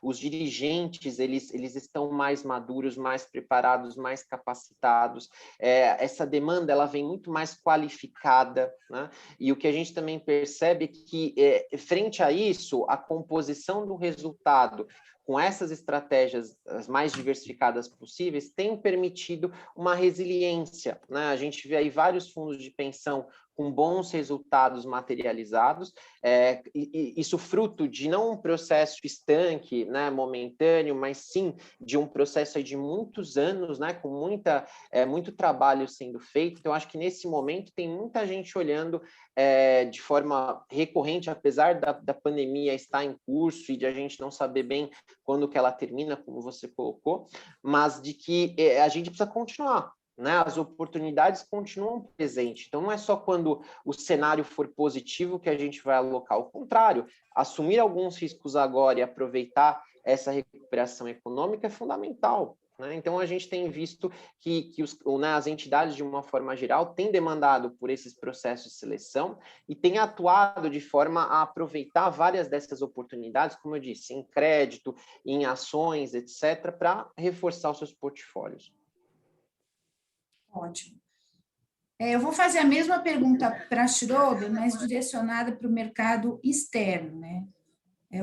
Os dirigentes, eles estão mais maduros, mais preparados, mais capacitados. Essa demanda, ela vem muito mais qualificada, né? E o que a gente também percebe é que, frente a isso, a composição do resultado com essas estratégias as mais diversificadas possíveis tem permitido uma resiliência, né? A gente vê aí vários fundos de pensão com bons resultados materializados, isso fruto de não um processo estanque, né, momentâneo, mas sim de um processo de muitos anos, né, com muito trabalho sendo feito. Então, acho que nesse momento tem muita gente olhando de forma recorrente, apesar da pandemia estar em curso e de a gente não saber bem quando que ela termina, como você colocou, mas de que a gente precisa continuar. né, as oportunidades continuam presentes. Então, não é só quando o cenário for positivo que a gente vai alocar. Ao contrário, assumir alguns riscos agora e aproveitar essa recuperação econômica é fundamental, né? Então, a gente tem visto que as entidades, de uma forma geral, têm demandado por esses processos de seleção e têm atuado de forma a aproveitar várias dessas oportunidades, como eu disse, em crédito, em ações, etc., para reforçar os seus portfólios. Ótimo. Eu vou fazer a mesma pergunta para a Schroder, mas direcionada para o mercado externo, né?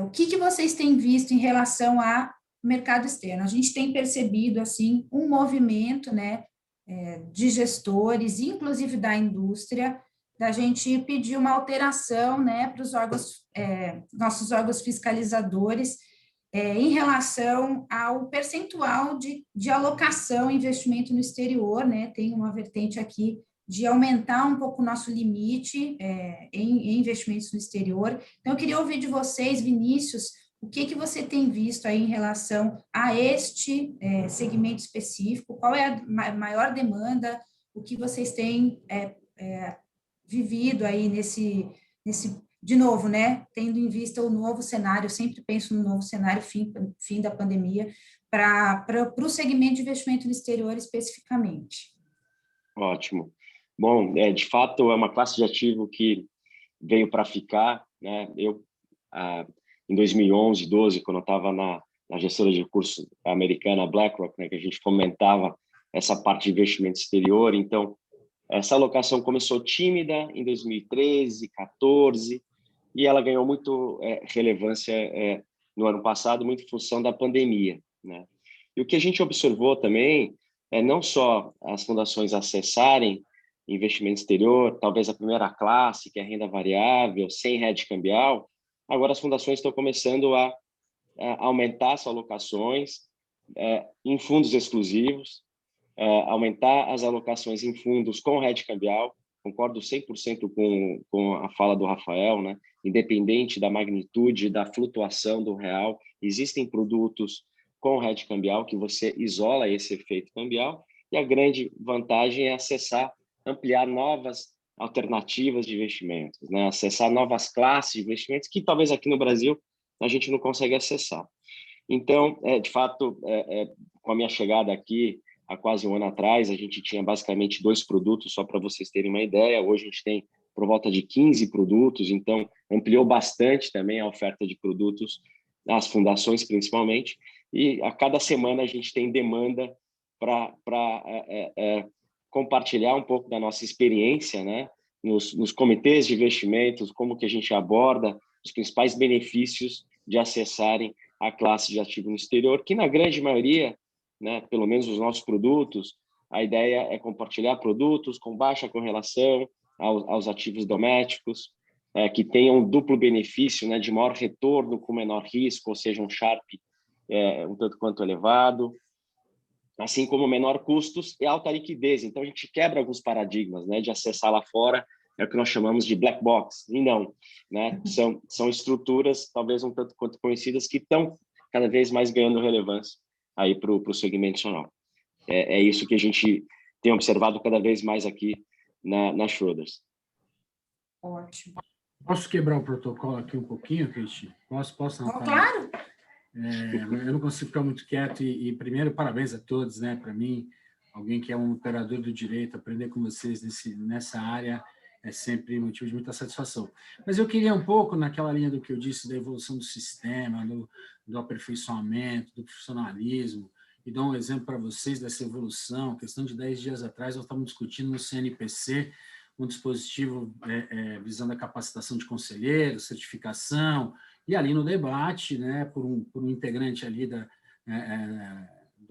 O que vocês têm visto em relação ao mercado externo? A gente tem percebido, assim, um movimento, né, de gestores, inclusive da indústria, da gente pedir uma alteração, né, para os órgãos, nossos órgãos fiscalizadores, em relação ao percentual de alocação e investimento no exterior, né? Tem uma vertente aqui de aumentar um pouco o nosso limite em investimentos no exterior. Então, eu queria ouvir de vocês, Vinícius, o que você tem visto aí em relação a este segmento específico, qual é a maior demanda, o que vocês têm vivido aí nesse, de novo, né, tendo em vista o novo cenário, eu sempre penso no novo cenário, fim da pandemia, para o segmento de investimento no exterior especificamente. Ótimo. Bom, de fato, é uma classe de ativo que veio para ficar, né? Eu, em 2011, 12, quando eu estava na gestora de recursos americana BlackRock, né, que a gente fomentava essa parte de investimento exterior, então, essa alocação começou tímida em 2013, 14, e ela ganhou muito relevância no ano passado, muito em função da pandemia, né? E o que a gente observou também é não só as fundações acessarem investimento exterior, talvez a primeira classe, que é a renda variável, sem hedge cambial, agora as fundações estão começando a aumentar suas alocações em fundos exclusivos, aumentar as alocações em fundos com hedge cambial. Concordo 100% com a fala do Rafael, né? Independente da magnitude da flutuação do real, existem produtos com hedge cambial que você isola esse efeito cambial, e a grande vantagem é ampliar novas alternativas de investimentos, né? Acessar novas classes de investimentos que talvez aqui no Brasil a gente não consegue acessar. Então, de fato, com a minha chegada aqui, há quase um ano atrás, a gente tinha basicamente 2 produtos, só para vocês terem uma ideia. Hoje a gente tem por volta de 15 produtos, então ampliou bastante também a oferta de produtos, as fundações principalmente, e a cada semana a gente tem demanda para compartilhar um pouco da nossa experiência, né, nos comitês de investimentos, como que a gente aborda os principais benefícios de acessarem a classe de ativo no exterior, que na grande maioria, né, pelo menos os nossos produtos, a ideia é compartilhar produtos com baixa correlação aos ativos domésticos, que tenham um duplo benefício, né, de maior retorno com menor risco, ou seja, um Sharpe um tanto quanto elevado, assim como menor custos e alta liquidez. Então, a gente quebra alguns paradigmas, né, de acessar lá fora, é o que nós chamamos de black box, e não, né? São estruturas, talvez um tanto quanto conhecidas, que estão cada vez mais ganhando relevância aí para o segmento nacional. É isso que a gente tem observado cada vez mais aqui na Schroders. Ótimo. Posso quebrar o protocolo aqui um pouquinho, Cristi? Posso Oh, claro. Eu não consigo ficar muito quieto e primeiro, parabéns a todos, né? Para mim, alguém que é um operador do direito, aprender com vocês nessa área é sempre motivo de muita satisfação. Mas eu queria um pouco, naquela linha do que eu disse, da evolução do sistema, do aperfeiçoamento, do profissionalismo, e dar um exemplo para vocês dessa evolução. Questão de 10 dias atrás, nós estávamos discutindo no CNPC um dispositivo visando a capacitação de conselheiros, certificação, e ali no debate, né, por um integrante ali do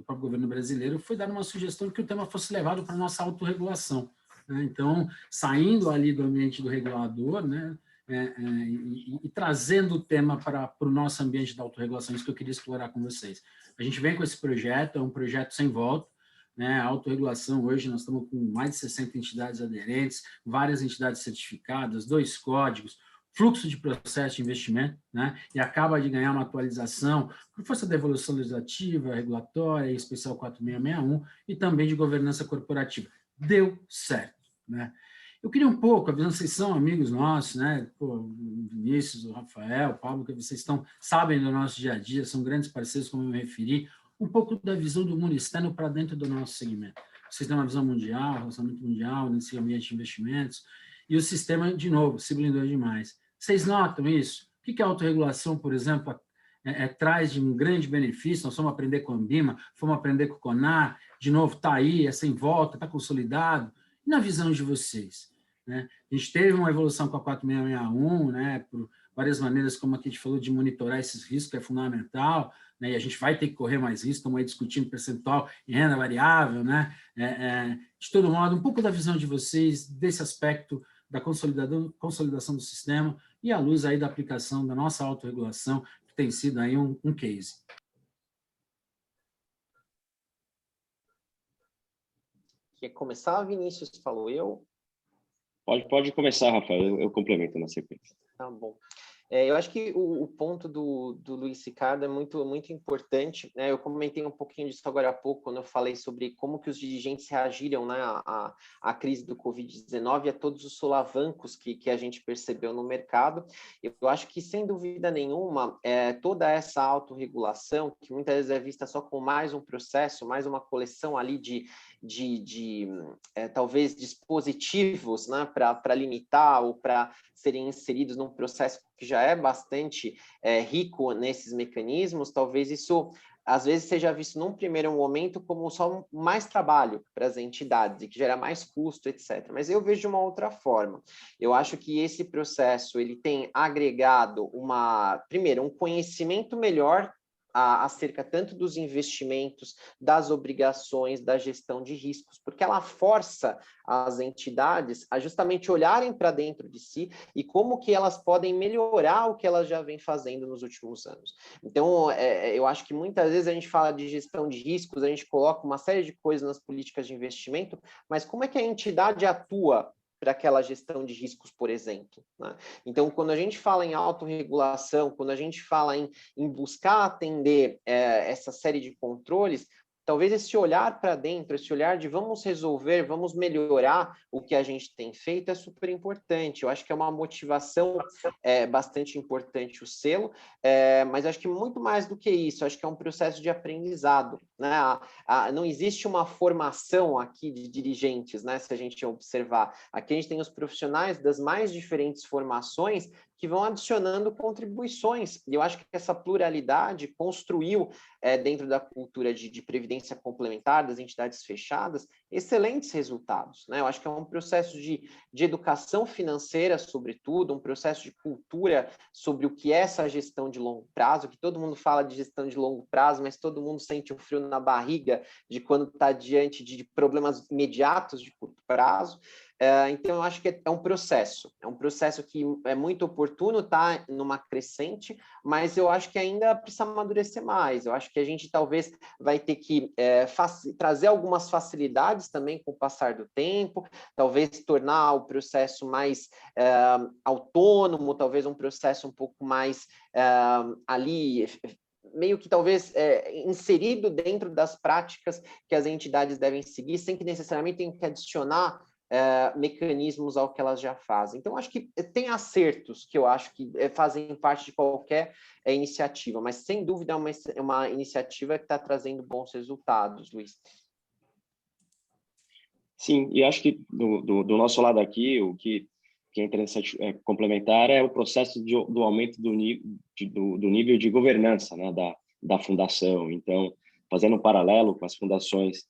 próprio governo brasileiro, foi dada uma sugestão de que o tema fosse levado para a nossa autorregulação, né? Então, saindo ali do ambiente do regulador, né, e trazendo o tema para o nosso ambiente da autorregulação, isso que eu queria explorar com vocês. A gente vem com esse projeto, é um projeto sem volta, né? A autorregulação, hoje nós estamos com mais de 60 entidades aderentes, várias entidades certificadas, 2 códigos, fluxo de processo de investimento, né? E acaba de ganhar uma atualização por força da evolução legislativa, regulatória, em especial 4661, e também de governança corporativa. Deu certo, né? Eu queria um pouco, vocês são amigos nossos, né? Pô, o Vinícius, o Rafael, o Pablo, que vocês sabem do nosso dia a dia, são grandes parceiros, como eu me referi, um pouco da visão do mundo externo para dentro do nosso segmento. Vocês têm uma visão mundial, relacionamento mundial, nesse ambiente de investimentos, e o sistema, de novo, se blindou demais. Vocês notam isso? O que a autorregulação, por exemplo, traz de um grande benefício? Nós fomos aprender com a Ambima, fomos aprender com o CONAR, de novo, está aí, sem volta, está consolidado. E na visão de vocês? Né? A gente teve uma evolução com a 4661, né, por várias maneiras, como aqui a gente falou, de monitorar esses riscos, que é fundamental, né, e a gente vai ter que correr mais risco, estamos aí discutindo percentual em renda variável, né, de todo modo, um pouco da visão de vocês, desse aspecto da consolidação do sistema e à luz aí da aplicação da nossa autorregulação, que tem sido aí um case. Quer começar, Vinícius? Falou eu? Pode começar, Rafael, eu complemento na sequência. Tá bom. Eu acho que o ponto do Luiz Ricardo é muito, muito importante, né? Eu comentei um pouquinho disso agora há pouco, quando eu falei sobre como que os dirigentes reagiram, né, à crise do Covid-19 e a todos os solavancos que a gente percebeu no mercado. Eu acho que, sem dúvida nenhuma, toda essa autorregulação, que muitas vezes é vista só como mais um processo, mais uma coleção ali talvez dispositivos, né, para limitar ou para serem inseridos num processo que já é bastante rico nesses mecanismos, talvez isso às vezes seja visto num primeiro momento como só mais trabalho para as entidades e que gera mais custo, etc. Mas eu vejo de uma outra forma. Eu acho que esse processo ele tem agregado primeiro, um conhecimento melhor acerca tanto dos investimentos, das obrigações, da gestão de riscos, porque ela força as entidades a justamente olharem para dentro de si e como que elas podem melhorar o que elas já vêm fazendo nos últimos anos. Então, eu acho que muitas vezes a gente fala de gestão de riscos, a gente coloca uma série de coisas nas políticas de investimento, mas como é que a entidade atua para aquela gestão de riscos, por exemplo, né? Então, quando a gente fala em autorregulação, quando a gente fala em buscar atender essa série de controles, talvez esse olhar para dentro, esse olhar de vamos resolver, vamos melhorar o que a gente tem feito é super importante. Eu acho que é uma motivação bastante importante o selo, mas acho que muito mais do que isso, acho que é um processo de aprendizado, né? Não existe uma formação aqui de dirigentes, né? Se a gente observar, aqui a gente tem os profissionais das mais diferentes formações que vão adicionando contribuições. E eu acho que essa pluralidade construiu, dentro da cultura de previdência complementar, das entidades fechadas, excelentes resultados, né? Eu acho que é um processo de educação financeira, sobretudo, um processo de cultura sobre o que é essa gestão de longo prazo, que todo mundo fala de gestão de longo prazo, mas todo mundo sente o frio na barriga de quando está diante de problemas imediatos de curto prazo. Então, eu acho que é um processo que é muito oportuno, está numa crescente, mas eu acho que ainda precisa amadurecer mais. Eu acho que a gente talvez vai ter que trazer algumas facilidades também com o passar do tempo, talvez tornar o processo mais autônomo, talvez um processo um pouco mais ali meio que talvez inserido dentro das práticas que as entidades devem seguir, sem que necessariamente tenham que adicionar mecanismos ao que elas já fazem. Então, acho que tem acertos que eu acho que fazem parte de qualquer iniciativa, mas sem dúvida é uma iniciativa que está trazendo bons resultados, Luiz. Sim, e acho que do nosso lado aqui, o que é interessante complementar é o processo do aumento do nível de governança, né, da fundação. Então, fazendo um paralelo com as fundações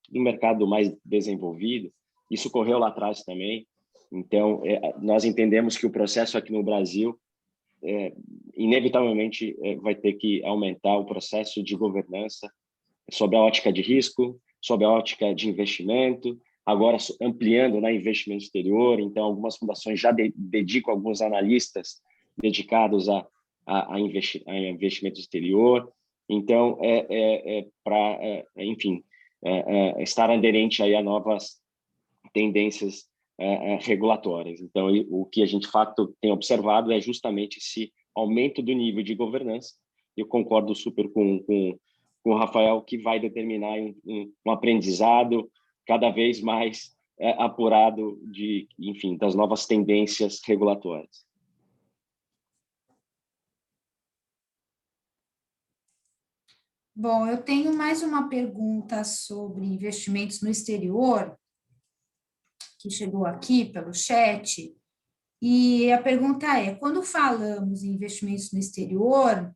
do mercado mais desenvolvido, isso ocorreu lá atrás também. Então, nós entendemos que o processo aqui no Brasil, inevitavelmente, vai ter que aumentar o processo de governança sob a ótica de risco, sob a ótica de investimento, agora ampliando, né, investimento exterior. Então, algumas fundações já dedicam alguns analistas dedicados a investimento exterior. Então, para, enfim, estar aderente aí a novas tendências regulatórias. Então, o que a gente, de fato, tem observado é justamente esse aumento do nível de governança. Eu concordo super com o Rafael, que vai determinar um aprendizado cada vez mais apurado enfim, das novas tendências regulatórias. Bom, eu tenho mais uma pergunta sobre investimentos no exterior, que chegou aqui pelo chat, e a pergunta é, quando falamos em investimentos no exterior,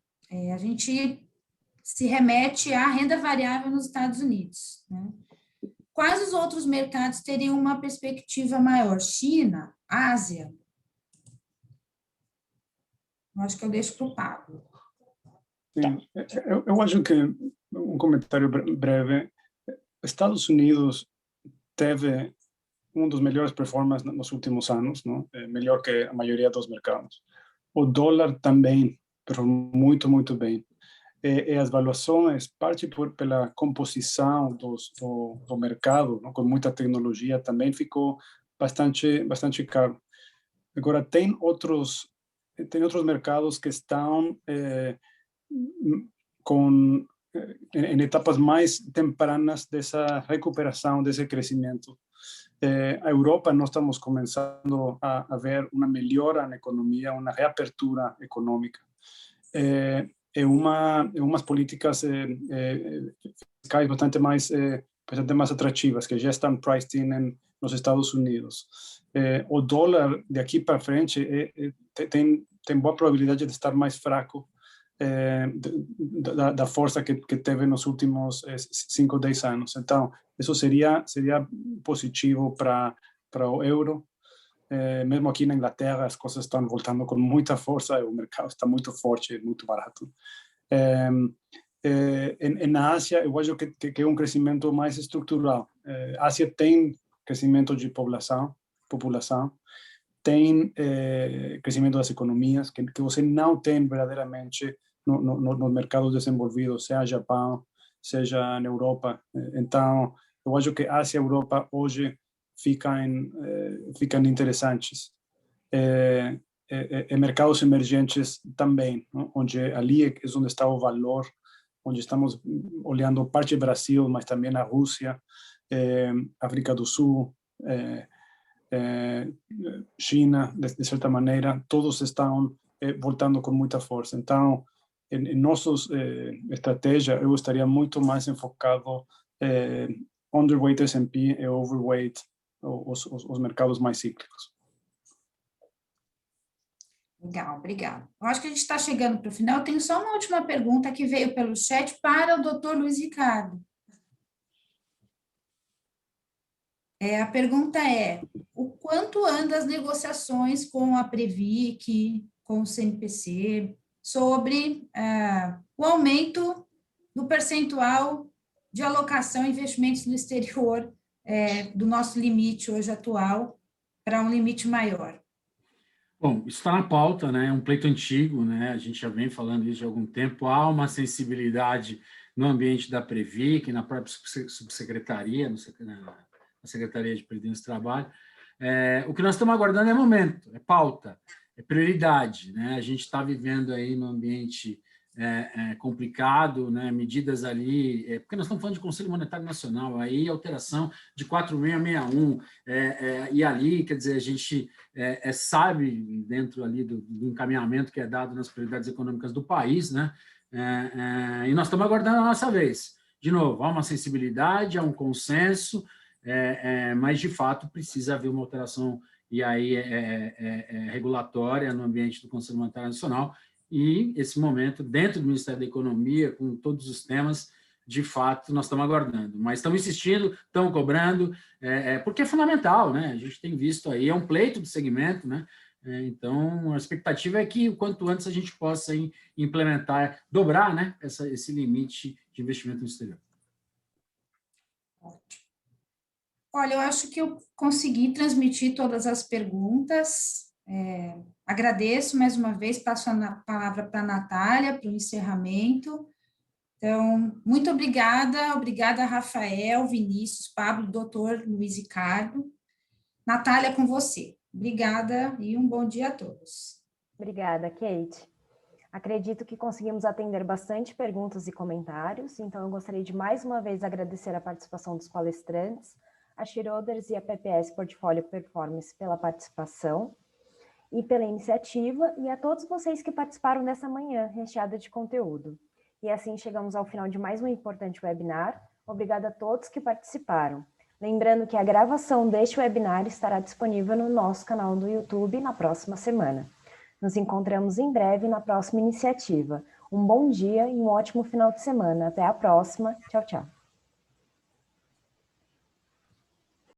a gente se remete à renda variável nos Estados Unidos, né? Quais os outros mercados teriam uma perspectiva maior? China? Ásia? Eu acho que eu deixo para o Pablo. Sim, eu acho que, um comentário breve, Estados Unidos teve dos melhores performances nos últimos anos, não? Melhor que a maioria dos mercados. O dólar também performou muito, muito bem. E as valuações, parte pela composição do mercado, não? Com muita tecnologia, também ficou bastante caro. Agora, tem outros mercados que estão em etapas mais tempranas dessa recuperação, desse crescimento. A Europa, nós estamos começando a ver uma melhora na economia, uma reapertura econômica. Umas políticas fiscais bastante mais atrativas, que já estão priced in nos Estados Unidos. O dólar, de aqui para frente, tem boa probabilidade de estar mais fraco da força que teve nos últimos 5 ou 10 anos. Então, isso seria positivo para o euro. Mesmo aqui na Inglaterra, as coisas estão voltando com muita força, o mercado está muito forte, muito barato. Na Ásia, eu acho que é um crescimento mais estrutural. A Ásia tem crescimento de população, tem crescimento das economias, que você não tem verdadeiramente nos mercados desenvolvidos, seja Japão, seja na Europa. Então, eu acho que Ásia e Europa hoje ficam interessantes. Mercados emergentes também, não? Onde ali é onde está o valor, onde estamos olhando parte do Brasil, mas também a Rússia, África do Sul, China, de certa maneira, todos estão voltando com muita força. Então, em nossas estratégias, eu estaria muito mais enfocado underweight S&P e overweight os mercados mais cíclicos. Legal, obrigada. Eu acho que a gente está chegando para o final. Eu tenho só uma última pergunta que veio pelo chat para o Dr. Luiz Ricardo. A pergunta é, o quanto andam as negociações com a Previc, com o CNPC, sobre o aumento do percentual de alocação em investimentos no exterior do nosso limite hoje atual para um limite maior? Bom, isso está na pauta, né? É um pleito antigo, né? A gente já vem falando isso de algum tempo. Há uma sensibilidade no ambiente da Previc, na própria subsecretaria, na Secretaria de Previdência e Trabalho. O que nós estamos aguardando é momento, é pauta, é prioridade, né? A gente está vivendo aí num ambiente complicado, né? Medidas ali, porque nós estamos falando de Conselho Monetário Nacional, aí alteração de 4661, e ali, quer dizer, a gente sabe, dentro ali do encaminhamento que é dado nas prioridades econômicas do país, né? E nós estamos aguardando a nossa vez. De novo, há uma sensibilidade, há um consenso, mas, de fato, precisa haver uma alteração e aí regulatória no ambiente do Conselho Monetário Nacional, e esse momento, dentro do Ministério da Economia, com todos os temas, de fato, nós estamos aguardando. Mas estamos insistindo, estamos cobrando, porque é fundamental, né? A gente tem visto aí, é um pleito do segmento, né? Então, a expectativa é que, o quanto antes, a gente possa implementar, dobrar, né, esse limite de investimento no exterior. Ótimo. Olha, eu acho que eu consegui transmitir todas as perguntas. Agradeço mais uma vez, passo a palavra para a Natália, para o encerramento. Então, muito obrigada, Rafael, Vinícius, Pablo, doutor Luiz Ricardo. Natália, com você. Obrigada e um bom dia a todos. Obrigada, Kate. Acredito que conseguimos atender bastante perguntas e comentários, então eu gostaria de mais uma vez agradecer a participação dos palestrantes, a Schroders e a PPS Portfólio Performance pela participação e pela iniciativa, e a todos vocês que participaram dessa manhã recheada de conteúdo. E assim chegamos ao final de mais um importante webinar. Obrigada a todos que participaram. Lembrando que a gravação deste webinar estará disponível no nosso canal do YouTube na próxima semana. Nos encontramos em breve na próxima iniciativa. Um bom dia e um ótimo final de semana. Até a próxima. Tchau, tchau.